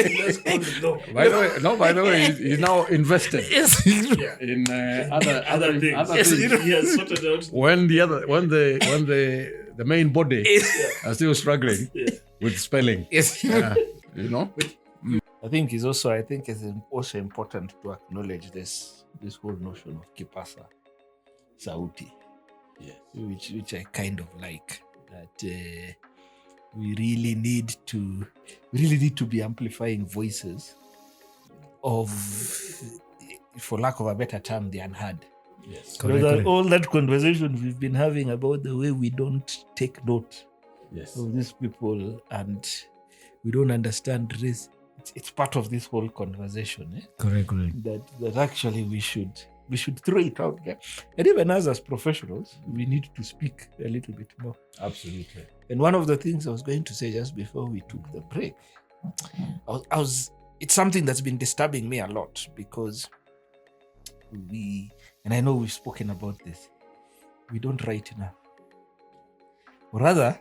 By the way, he's now invested Yes. in other things. He has sorted out. When the main body are still struggling with spelling. Yes. You know? I think it's also important to acknowledge this whole notion of Kipasa Sauti, which I kind of like. That we really need to be amplifying voices of, for lack of a better term, the unheard. Yes. All that conversation we've been having about the way we don't take note of these people and we don't understand this. It's part of this whole conversation. Correct. That actually we should throw it out there. And even us as professionals, we need to speak a little bit more. Absolutely. And one of the things I was going to say just before we took the break, it's something that's been disturbing me a lot because and I know we've spoken about this, we don't write enough. Or rather,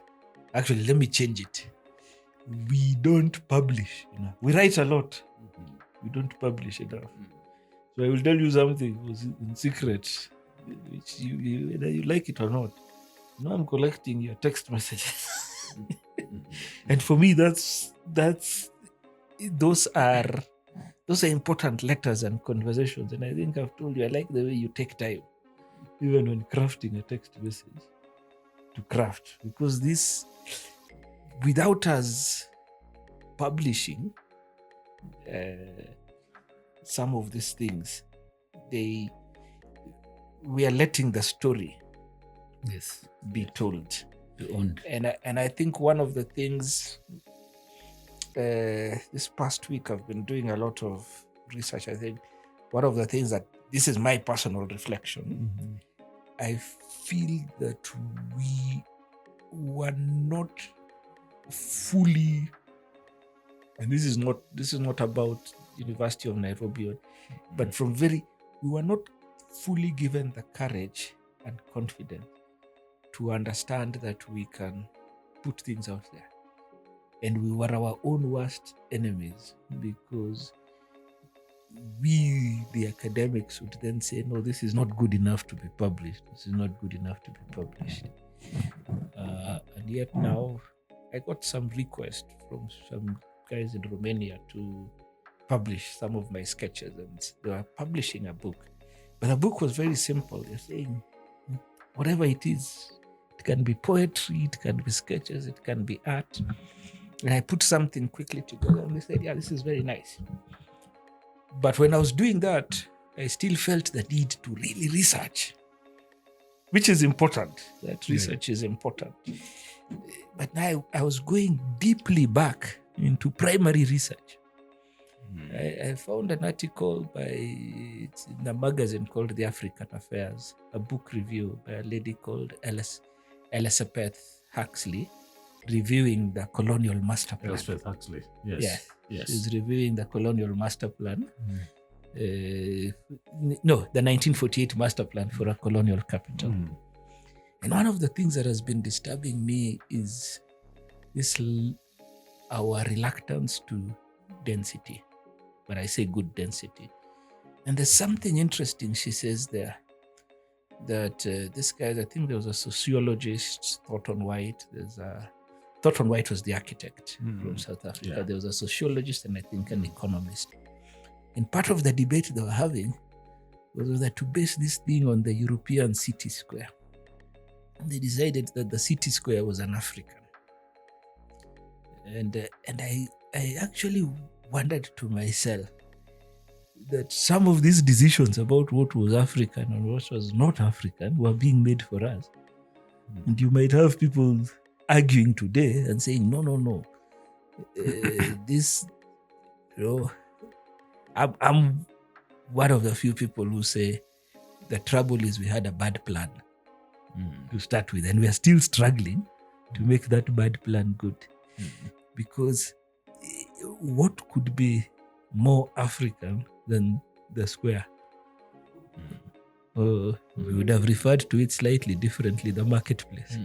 actually, let me change it. We don't publish enough. We write a lot. We don't publish enough. So I will tell you something in secret, which whether you like it or not. Now I'm collecting your text messages, and for me, those are important letters and conversations. And I think I've told you, I like the way you take time, even when crafting a text message, to craft, because this, without us publishing some of these things, we are letting the story be told. And I think one of the things this past week I've been doing a lot of research. I think one of the things that, this is my personal reflection, I feel that we were not fully, and this is not about University of Nairobi, but we were not fully given the courage and confidence to understand that we can put things out there. And we were our own worst enemies because we, the academics, would then say, no, this is not good enough to be published. This is not good enough to be published. And yet now I got some requests from some guys in Romania to publish some of my sketches, and they were publishing a book. But the book was very simple. They're saying, whatever it is, it can be poetry, it can be sketches, it can be art. And I put something quickly together and they said, yeah, this is very nice. But when I was doing that, I still felt the need to really research, which is important. That research is important. But now I was going deeply back into primary research. I found an article it's in a magazine called The African Affairs, a book review by a lady called Elizabeth Huxley, reviewing the colonial master plan. Elizabeth Huxley. Yes. She's reviewing the colonial master plan. The 1948 master plan for a colonial capital. And one of the things that has been disturbing me is our reluctance to density. But I say good density. And there's something interesting she says there, that this guy, I think there was a sociologist, Thornton White. Thornton White was the architect from South Africa. Yeah. There was a sociologist and I think an economist. And part of the debate they were having was that to base this thing on the European city square. And they decided that the city square was an African. And I actually wondered to myself that some of these decisions about what was African and what was not African were being made for us. And you might have people arguing today and saying, no. This, I'm one of the few people who say the trouble is we had a bad plan to start with, and we are still struggling to make that bad plan good. Because what could be more African than the square? We would have referred to it slightly differently, the marketplace.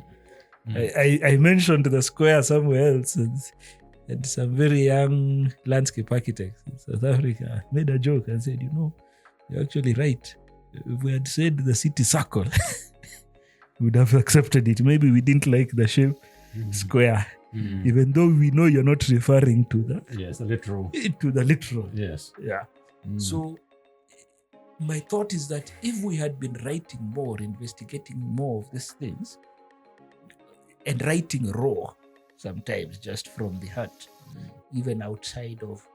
I mentioned the square somewhere else, and some very young landscape architects in South Africa made a joke and said, you're actually right. If we had said the city circle, we would have accepted it. Maybe we didn't like the shape square, even though we know you're not referring to the literal. To the literal. Yes. Yeah. So my thought is that if we had been writing more, investigating more of these things, and writing raw, sometimes just from the heart, even outside of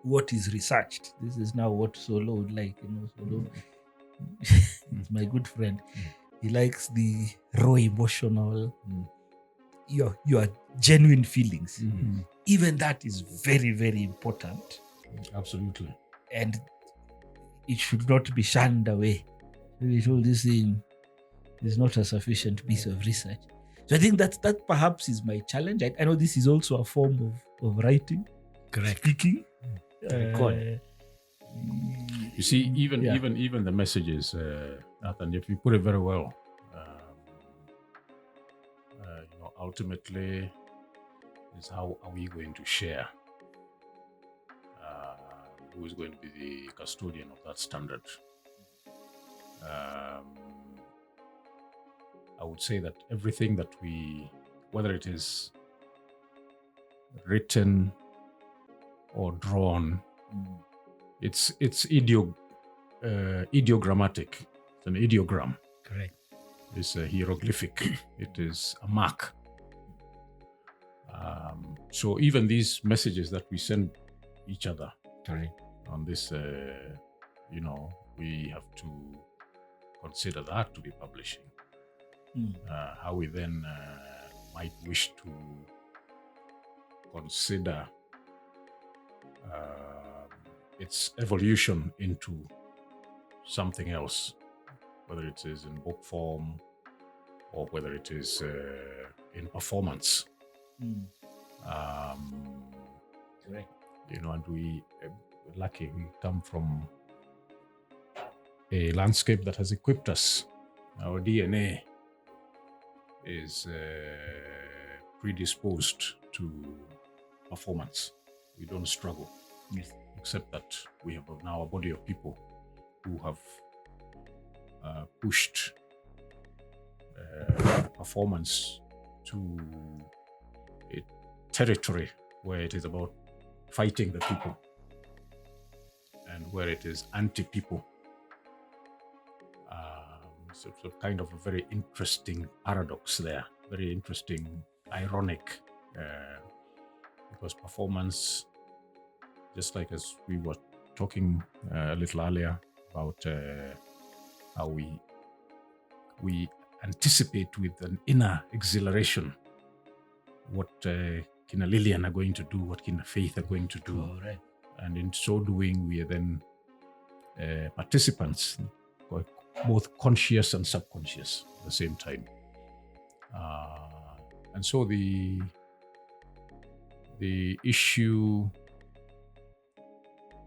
what is researched. This is now what Solo would like. Solo is my good friend. He likes the raw emotional, your genuine feelings. Even that is very, very important. Absolutely. And it should not be shunned away. All this thing is not a sufficient piece of research. So I think that perhaps is my challenge. I know this is also a form of writing, Correct. speaking. Record. You see, even the messages, Nathan, if you put it very well, ultimately, is how are we going to share? Who is going to be the custodian of that standard? I would say that everything that whether it is written or drawn, it's ideogrammatic. It's an ideogram. Correct. It's a hieroglyphic. It is a mark. So even these messages that we send each other on this, we have to consider that to be publishing. How we then might wish to consider its evolution into something else, whether it is in book form or whether it is in performance. Correct. And we lucky we come from a landscape that has equipped us. Our DNA is predisposed to performance. We don't struggle. Yes. Except that we have now a body of people who have pushed performance to a territory where it is about fighting the people and where it is anti-people. So kind of a very interesting paradox there, very interesting, ironic, because performance, just like as we were talking a little earlier about how we anticipate with an inner exhilaration what Kina Lillian are going to do, what Kina Faith are going to do. Oh, right. And in so doing, we are then participants, both conscious and subconscious at the same time. And so the issue,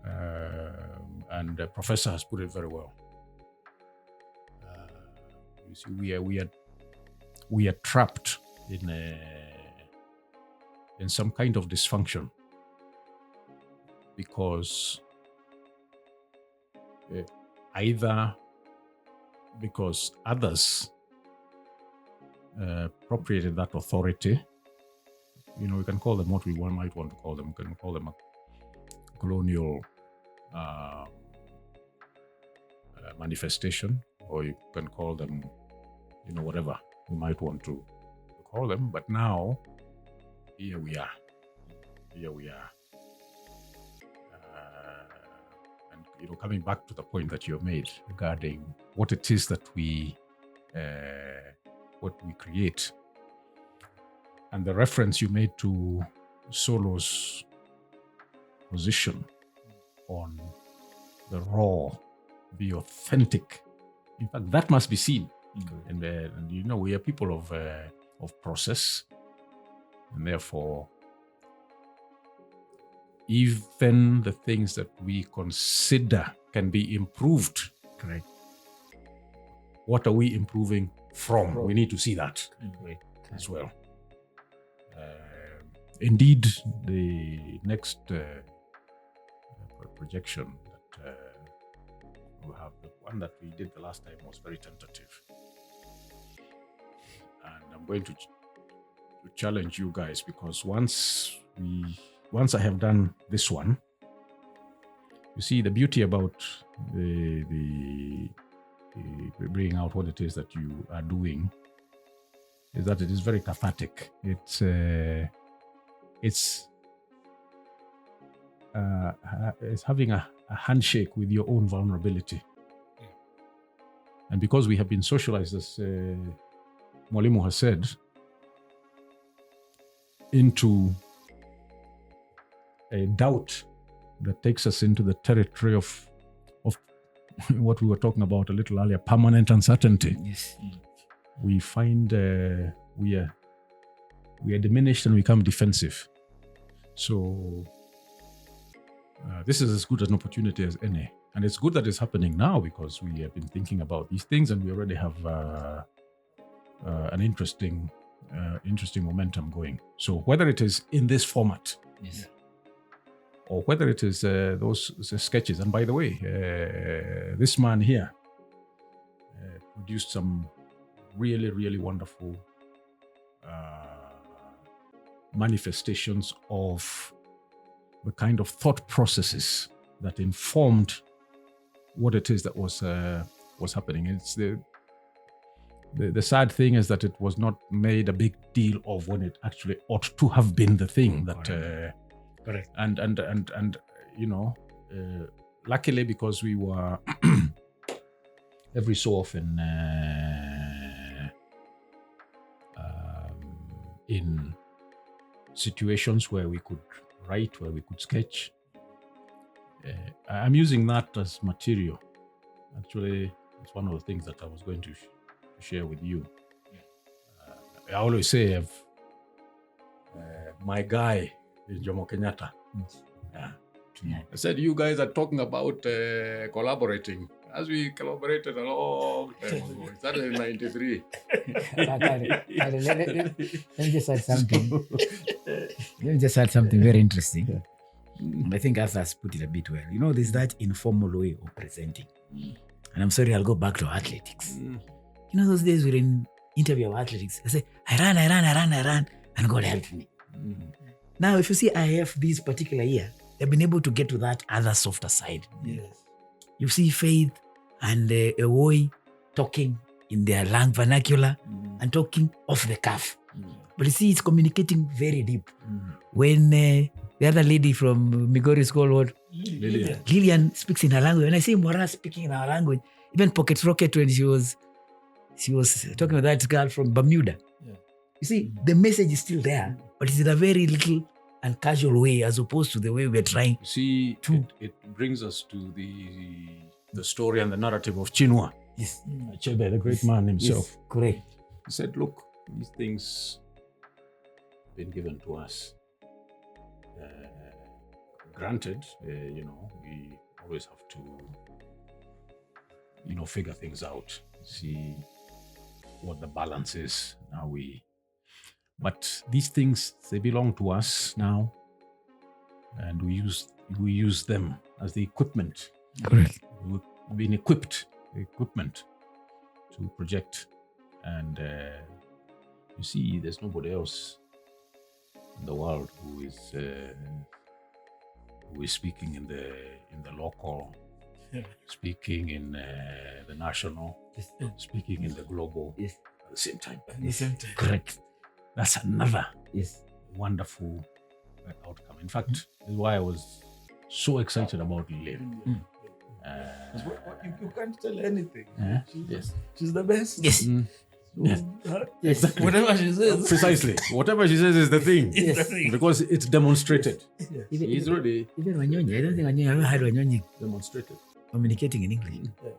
and the professor has put it very well. You see, we are trapped in some kind of dysfunction because either because others appropriated that authority. We can call them what we might want to call them. We can call them a colonial manifestation, or you can call them, whatever you might want to call them. But now, here we are. And coming back to the point that you made regarding what it is that we what we create. And the reference you made to Solo's position on the raw, the authentic, in fact, that must be seen. And you know, we are people of process, and therefore, even the things that we consider can be improved. Correct. What are we improving from? We need to see that as well. Indeed, the next projection that we have, the one that we did the last time, was very tentative. And I'm going to challenge you guys, because once I have done this one, you see, the beauty about the bringing out what it is that you are doing is that it is very cathartic. It's having a handshake with your own vulnerability. And because we have been socialized, as Mwalimu has said, into a doubt that takes us into the territory of what we were talking about a little earlier, permanent uncertainty. Yes. We find we are diminished and we become defensive. So this is as good an opportunity as any. And it's good that it's happening now, because we have been thinking about these things and we already have an interesting momentum going. So whether it is in this format, Yes. or whether it is those sketches, and by the way, this man here produced some really, really wonderful manifestations of the kind of thought processes that informed what it is that was happening. It's the sad thing is that it was not made a big deal of when it actually ought to have been the thing that. Correct. And you know, luckily, because we were every so often in situations where we could write, where we could sketch. I'm using that as material. Actually, it's one of the things that I was going to share with you. I always say, my guy is Jomo Kenyatta. Yeah. I said, you guys are talking about collaborating. As we collaborated a long time ago. It started in 93. Let me just add something. Let me just add something very interesting. And I think Arthur's put it a bit well. You know, there's that informal way of presenting. And I'm sorry, I'll go back to athletics. You know, those days we're in interview of athletics. I say, I ran, and God helped me. Now, if you see IF this particular year, they've been able to get to that other softer side. Yes. You see Faith and Ewoi talking in their lang vernacular and talking off the cuff. But you see, it's communicating very deep. When the other lady from Migori School, Lillian speaks in her language. When I see Mora speaking in her language, even Pocket Rocket, when she was talking with that girl from Bermuda. Yeah. You see, the message is still there, but it's in a very little and casual way, as opposed to the way we're trying. You see, it brings us to the story and the narrative of Chinua Yes. Achebe, the great man himself. Yes, correct. He said, look, these things have been given to us. Granted, you know, we always have to, you know, figure things out, see what the balance is. But these things, they belong to us now, and we use them as the equipment. Correct. We've been equipped, equipment to project, and you see, there's nobody else in the world who is speaking in the local, speaking in the national, speaking in the global Yes. at the same time. At the same time. Correct. That's another Yes. wonderful outcome. In fact, this is why I was so excited about Lillian. You can't tell anything. Yes. She's the best. Yes. Yes. Exactly. Whatever she says. Precisely. Whatever she says is the thing. It's the thing. Because it's demonstrated. Even, He's already even Wanyonyi, I don't think Wanyonyi ever had Wanyonyi demonstrated. communicating in English. Yeah.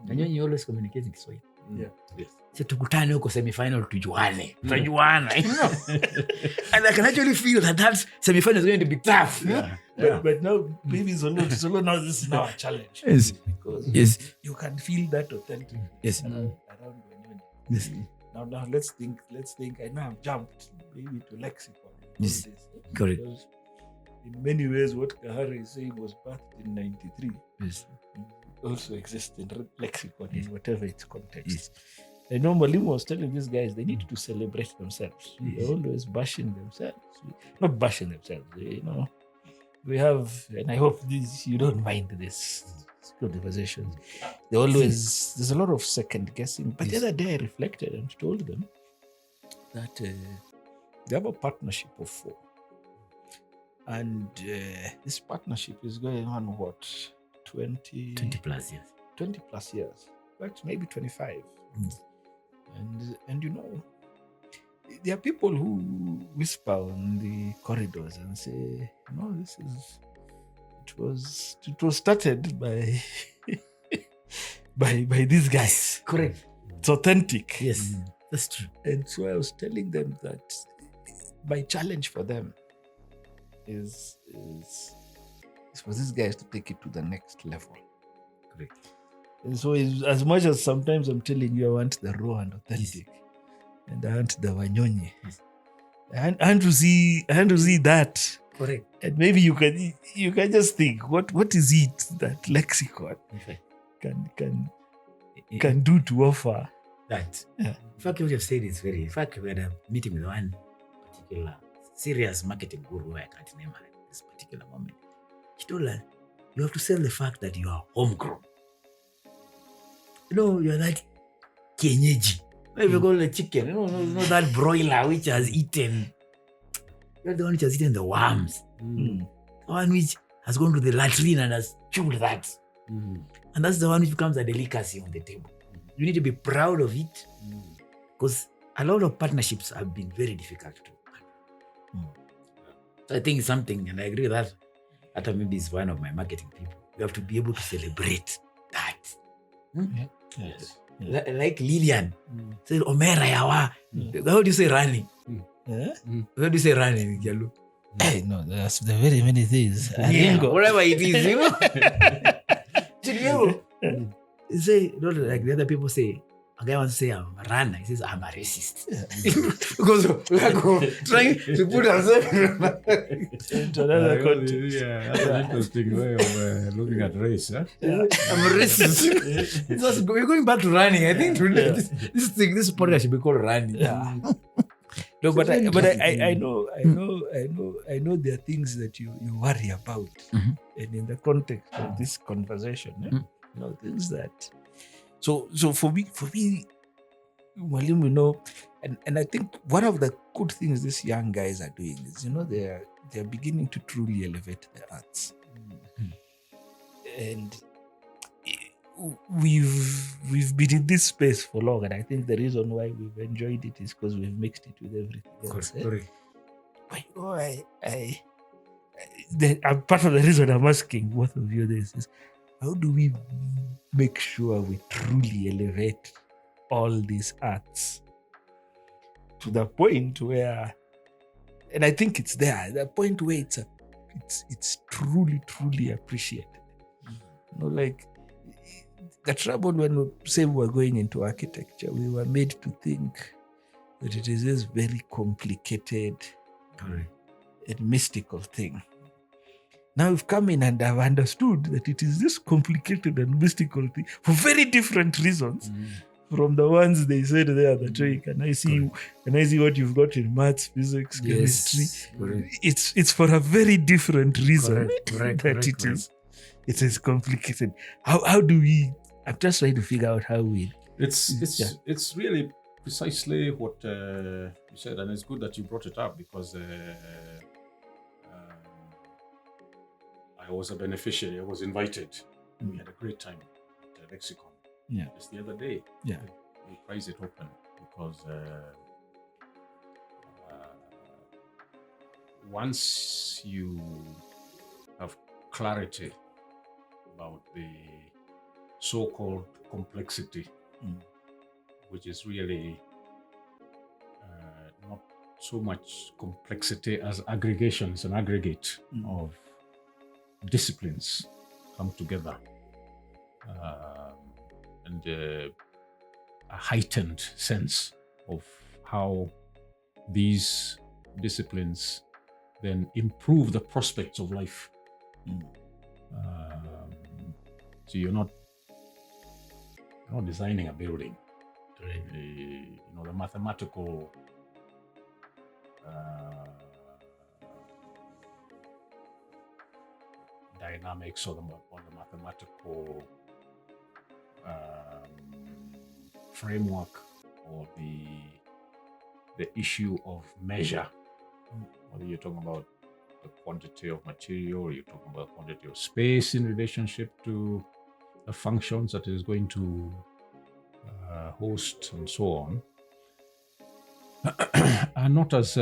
Wanyonyi always communicates in Kiswahili. Yeah. Yes. So tukutane huko semi-final tujuane. Tujuana, you know. And I can actually feel that semi-final is going to be tough. Yeah. But now, maybe Zolo now this is now a challenge. Yes. Because Yes. you can feel that authentic Yes. around Wanyonyi. Yes. Now let's think. I know I've jumped maybe to lexicon. Yes. All this, Correct. because in many ways, what Kahari is saying was birthed in '93. Yes. Also exists in lexicon in whatever its context. Yes. I know Mwalimu was telling these guys they need to celebrate themselves. Yes. They're always bashing themselves. Not bashing themselves, you know. We have, and I hope this you don't mind this conversations. They always there's a lot of second guessing. But Yes. the other day I reflected and told them that they have a partnership of 4. And this partnership is going on what 20 plus years. 20 plus years, but maybe 25. Mm. And you know, there are people who whisper on the corridors and say, no, it was started by by these guys. Correct. It's authentic. Yes. That's true. And so I was telling them that my challenge for them is for these guys to take it to the next level. Correct. And so as much as sometimes I'm telling you I want the raw and authentic, and I want the Wanyonyi, Yes. I want to see that. Correct. And maybe you can just think what is it that lexicon can do to offer That. Yeah. In fact, what you've said is very. In fact, we had a meeting with one particular serious marketing guru. I can't name her at this particular moment. She told her, you have to sell the fact that you are homegrown. You know, you're that kienyeji. If you call the chicken, you know that broiler which has eaten. You're the one which has eaten the worms. Mm. The one which has gone to the latrine and has chewed that. Mm. And that's the one which becomes a delicacy on the table. You need to be proud of it because a lot of partnerships have been very difficult to handle. So I think it's something, and I agree with that. That maybe is one of my marketing people. You have to be able to celebrate that. Yes. Like Lillian said, Omera yawa. Mm. How do you say running? Yeah? How do you say running in Jalu? Hey, no, there's there are very many things. Whatever it is, you know. Should be able. You say, not like the other people say, a guy wants to say I'm a runner. He says I'm a racist. Because we are trying to put ourselves Into another context. Yeah, that's an interesting way of looking at race. Huh? Yeah. I'm a racist. We're going back to running. I think today, this podcast should be called running. Yeah. No, but I know there are things that you worry about, Mhm. and in the context of this conversation, you know, things that. So for me, Mwalimu, you know, and I think one of the good things these young guys are doing is, you know, they're beginning to truly elevate the arts, and we've been in this space for long, and I think the reason why we've enjoyed it is because we've mixed it with everything else. But you know, part of the reason I'm asking both of you this is, how do we make sure we truly elevate all these arts to the point where, and I think it's there, the point where it's truly appreciated. You know, like the trouble when we say we're going into architecture, we were made to think that it is this very complicated and mystical thing. Now we've come in and I've understood that it is this complicated and mystical thing for very different reasons from the ones they said there that way. Can I see what you've got in maths, physics, chemistry? It's for a very different reason it is complicated. How do we? I'm just trying to figure out how we. It's really precisely what you said, and it's good that you brought it up because I was a beneficiary. I was invited. We had a great time at Lexicon. Yeah. Just the other day. Yeah. We prize it open. because once you have clarity about the so-called complexity, which is really not so much complexity as aggregations, an aggregate of disciplines come together, and a heightened sense of how these disciplines then improve the prospects of life. So you're not designing a building. The mathematical dynamics or the mathematical framework or the issue of measure, whether you're talking about the quantity of material or you're talking about quantity of space in relationship to the functions that is going to host and so on, are not as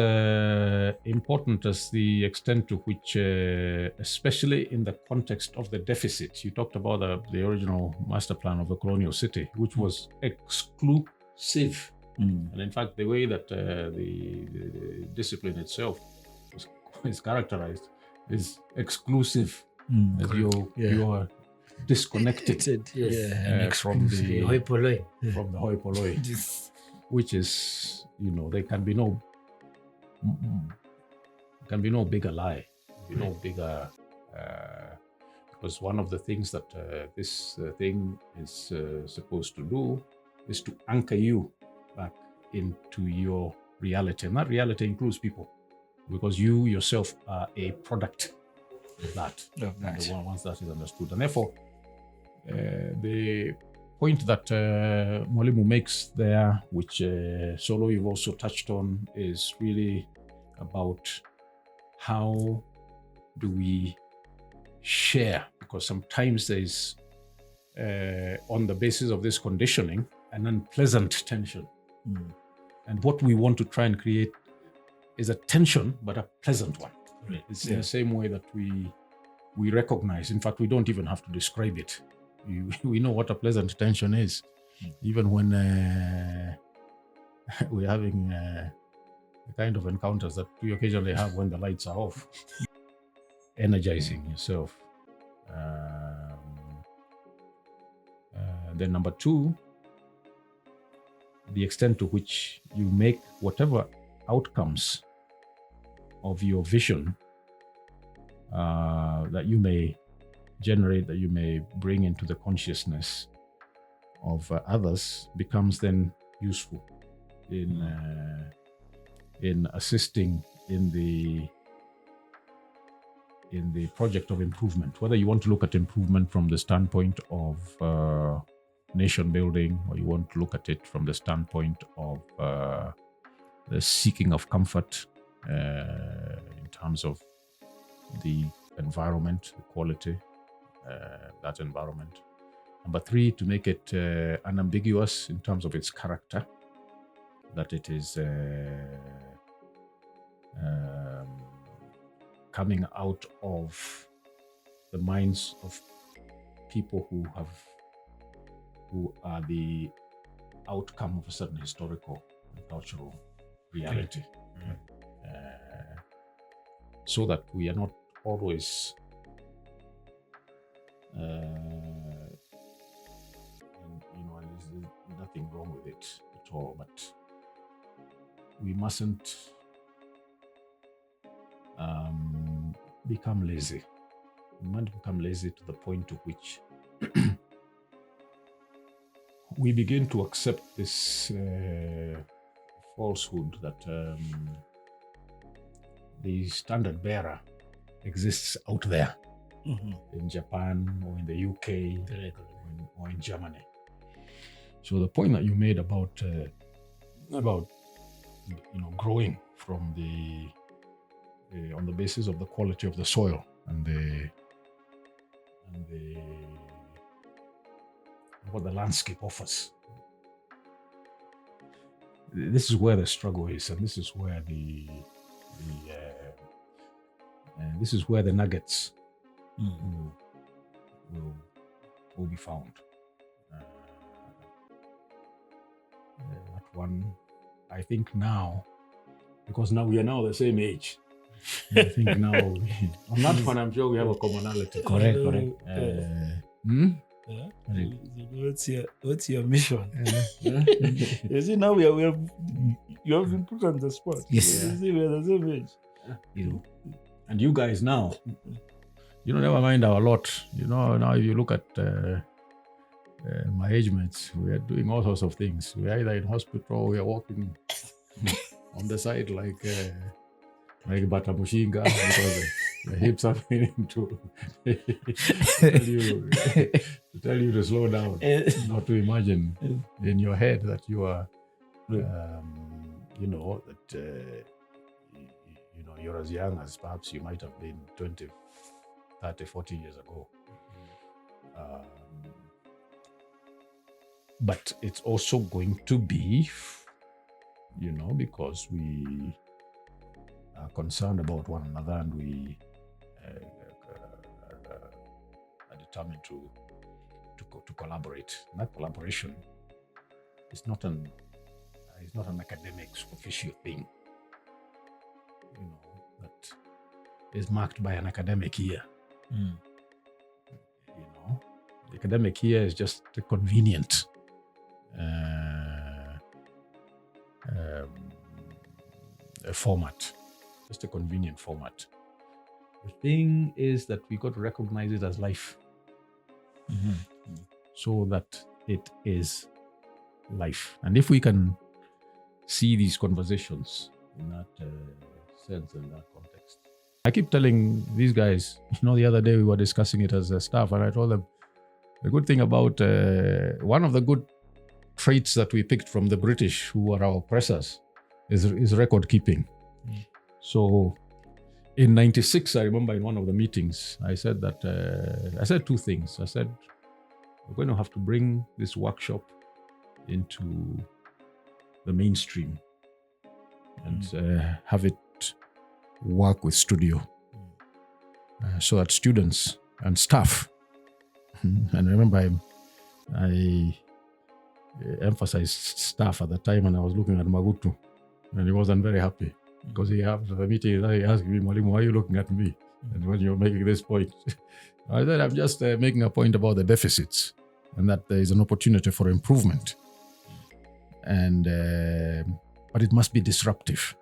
important as the extent to which, especially in the context of the deficit, you talked about the original master plan of the colonial city, which was exclusive. And in fact, the way that the discipline itself is characterized is exclusive. As you're disconnected from the hoi polloi. Which is, there can be no bigger lie, no bigger, because one of the things that this thing is supposed to do is to anchor you back into your reality, and that reality includes people, because you yourself are a product of that. Once that is understood, and therefore the point that Mwalimu makes there, which Solo you've also touched on, is really about how do we share, because sometimes there's on the basis of this conditioning an unpleasant tension, and what we want to try and create is a tension but a pleasant one. It's in the same way that we recognize, in fact we don't even have to describe it. We know what a pleasant tension is, even when we're having the kind of encounters that we occasionally have when the lights are off. Energizing yourself. Then number two, the extent to which you make whatever outcomes of your vision that you may generate, that you may bring into the consciousness of others, becomes then useful in assisting in the project of improvement, whether you want to look at improvement from the standpoint of nation building, or you want to look at it from the standpoint of the seeking of comfort in terms of the environment, the quality, that environment. Number three, to make it unambiguous in terms of its character, that it is coming out of the minds of people who are the outcome of a certain historical and cultural reality. So that we are not always and there's nothing wrong with it at all, but we mustn't become lazy. We mustn't become lazy to the point to which we begin to accept this falsehood that the standard bearer exists out there in Japan or in the UK or in Germany. So the point that you made about growing from on the basis of the quality of the soil and what the landscape offers. this is where the struggle is, and this is where this is where the nuggets will be found. That one, I think now, because now we are now the same age. I think now on that one, I'm sure we have a commonality. Correct. What's your mission? You see, now you have been put on the spot. Yes. You see, we are the same age. And you guys now, never mind our lot. Now if you look at my age mates, we are doing all sorts of things. We are either in hospital, or we are walking on the side like Bata Mushinga, because the hips are beginning to tell you to slow down, not to imagine in your head that you are, you're as young as perhaps you might have been 20, 30, 40 years ago. But it's also going to be, because we are concerned about one another, and we are determined to collaborate. And that collaboration is not an academic superficial thing, that is marked by an academic year. The academic year is just a convenient format. Just a convenient format. The thing is that we got to recognize it as life, so that it is life. And if we can see these conversations in that sense, in that context, I keep telling these guys. The other day we were discussing it as a staff, and I told them the good thing about one of the good traits that we picked from the British, who are our oppressors, is record keeping. So in 96, I remember in one of the meetings, I said that, I said two things. I said, we're going to have to bring this workshop into the mainstream and have it work with studio, so that students and staff, and I remember I emphasized staff at the time, and I was looking at Magutu, and he wasn't very happy. Because after the meeting, he asked me, Mwalimu, why are you looking at me? And when you're making this point, I said, I'm just making a point about the deficits, and that there is an opportunity for improvement. And but it must be disruptive,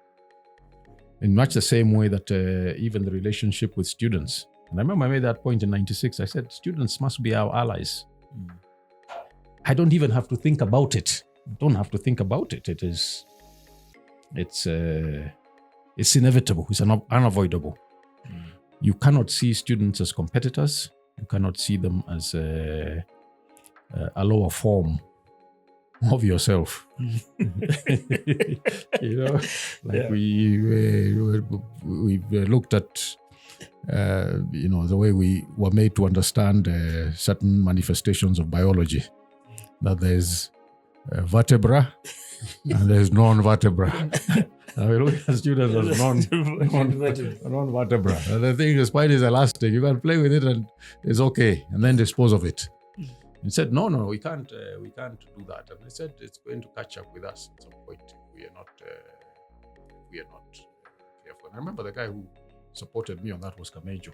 in much the same way that even the relationship with students. And I remember I made that point in 96. I said, students must be our allies. I don't even have to think about it. Don't have to think about it. It's inevitable. It's unavoidable. You cannot see students as competitors. You cannot see them as a lower form of yourself. We've looked at the way we were made to understand certain manifestations of biology, that there's vertebra and there's non-vertebra. We look at students as non-vertebra. And the thing is, spine is elastic. You can play with it and it's okay, and then dispose of it. He said, no, we can't do that. And they said it's going to catch up with us at some point if we are not careful. And I remember the guy who supported me on that was Kamejo.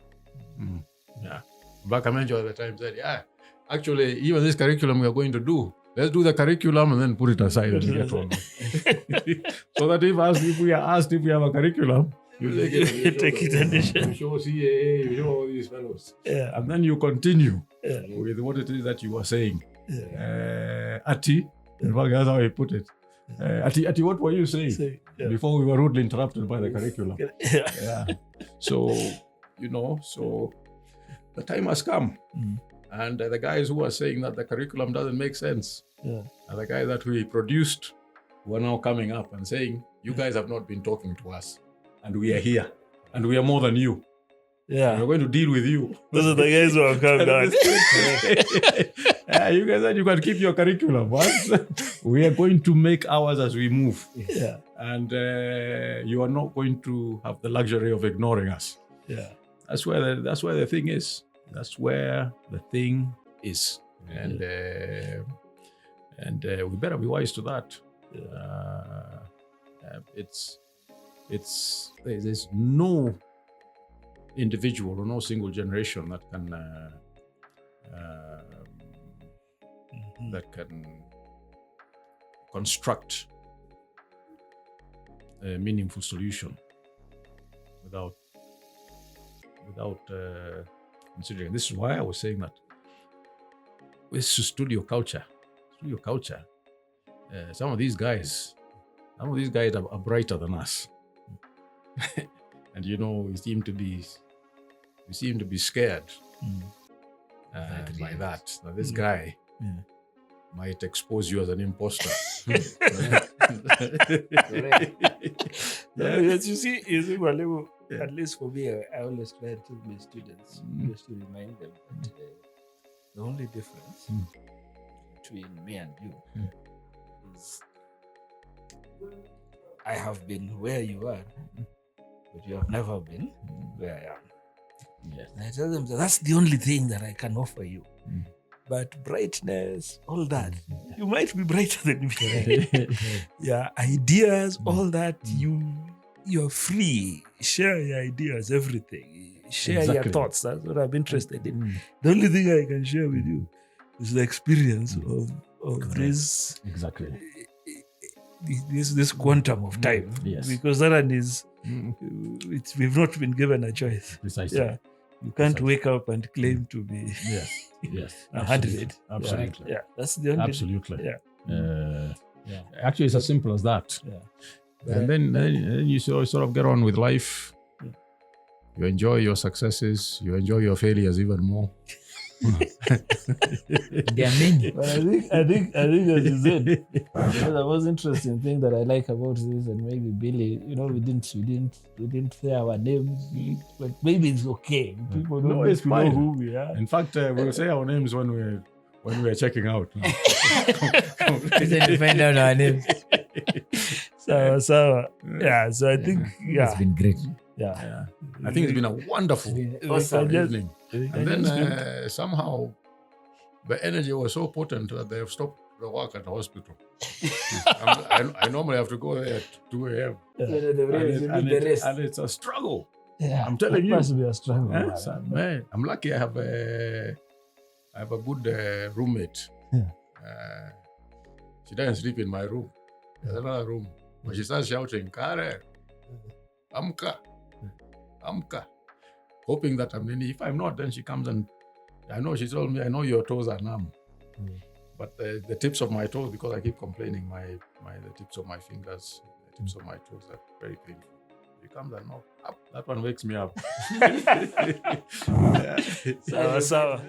But Kamejo at the time said, actually, even this curriculum we are going to do, let's do the curriculum and then put it aside and get on. So that if we are asked if we have a curriculum, you take it and you show CAA, you show all these fellows. And then you continue with what it is that you are saying. Ati, in fact, that's how he put it. Ati, what were you saying? Before we were rudely interrupted by the curriculum. So, so the time has come. And the guys who are saying that the curriculum doesn't make sense, and the guys that we produced who are now coming up and saying, you guys have not been talking to us, and we are here, and we are more than you. We're going to deal with you. Those are the guys who have come down. You guys said you can keep your curriculum. We are going to make ours as we move. Yeah. And you are not going to have the luxury of ignoring us. Yeah. That's where the thing is. That's where the thing is. And we better be wise to that. There's no individual or no single generation that can construct a meaningful solution without considering. This is why I was saying that with studio culture, some of these guys are brighter than us. And we seem to be scared by that. Now this guy might expose you as an imposter. Yes, you see, Walewo, at least for me, I always try to tell my students just to remind them that the only difference between me and you is I have been where you are, but you have never been where I am. Yes. And I tell them that's the only thing that I can offer you. But brightness, all that, you might be brighter than me. Yeah, ideas, all that, you're free. Share your ideas, everything. Share your thoughts. That's what I'm interested in. The only thing I can share with you is the experience of this. Exactly. This quantum of time. Yes. Because that one is, we've not been given a choice. Precisely. Yeah. You can't wake up and claim to be Yes. 100. Absolutely. Yeah. That's the only. Absolutely. Yeah. Actually, it's as simple as that. Yeah. And then you sort of get on with life. You enjoy your successes. You enjoy your failures even more. There are many. But I think as you said, the most interesting thing that I like about this, and maybe Billy, we didn't say our names, but maybe it's okay. People don't it's know fine. who we are. In fact, we'll say our names when we're checking out. Then you find out our names. So I think It's been great. I think it's been a wonderful awesome evening. And then somehow the energy was so potent that they have stopped the work at the hospital. I normally have to go there at 2 a.m. And it's a struggle. Yeah, I'm telling you. It must be a struggle. Eh? So, man, I'm lucky I have a good roommate. She doesn't sleep in my room. There's another room. But she starts shouting, Kare, Amka. Hoping that I'm in. If I'm not, then she comes and she told me, I know your toes are numb. But the tips of my toes, because I keep complaining, the tips of my fingers, the tips of my toes are very painful. She comes and knocks up. That one wakes me up. Sawa.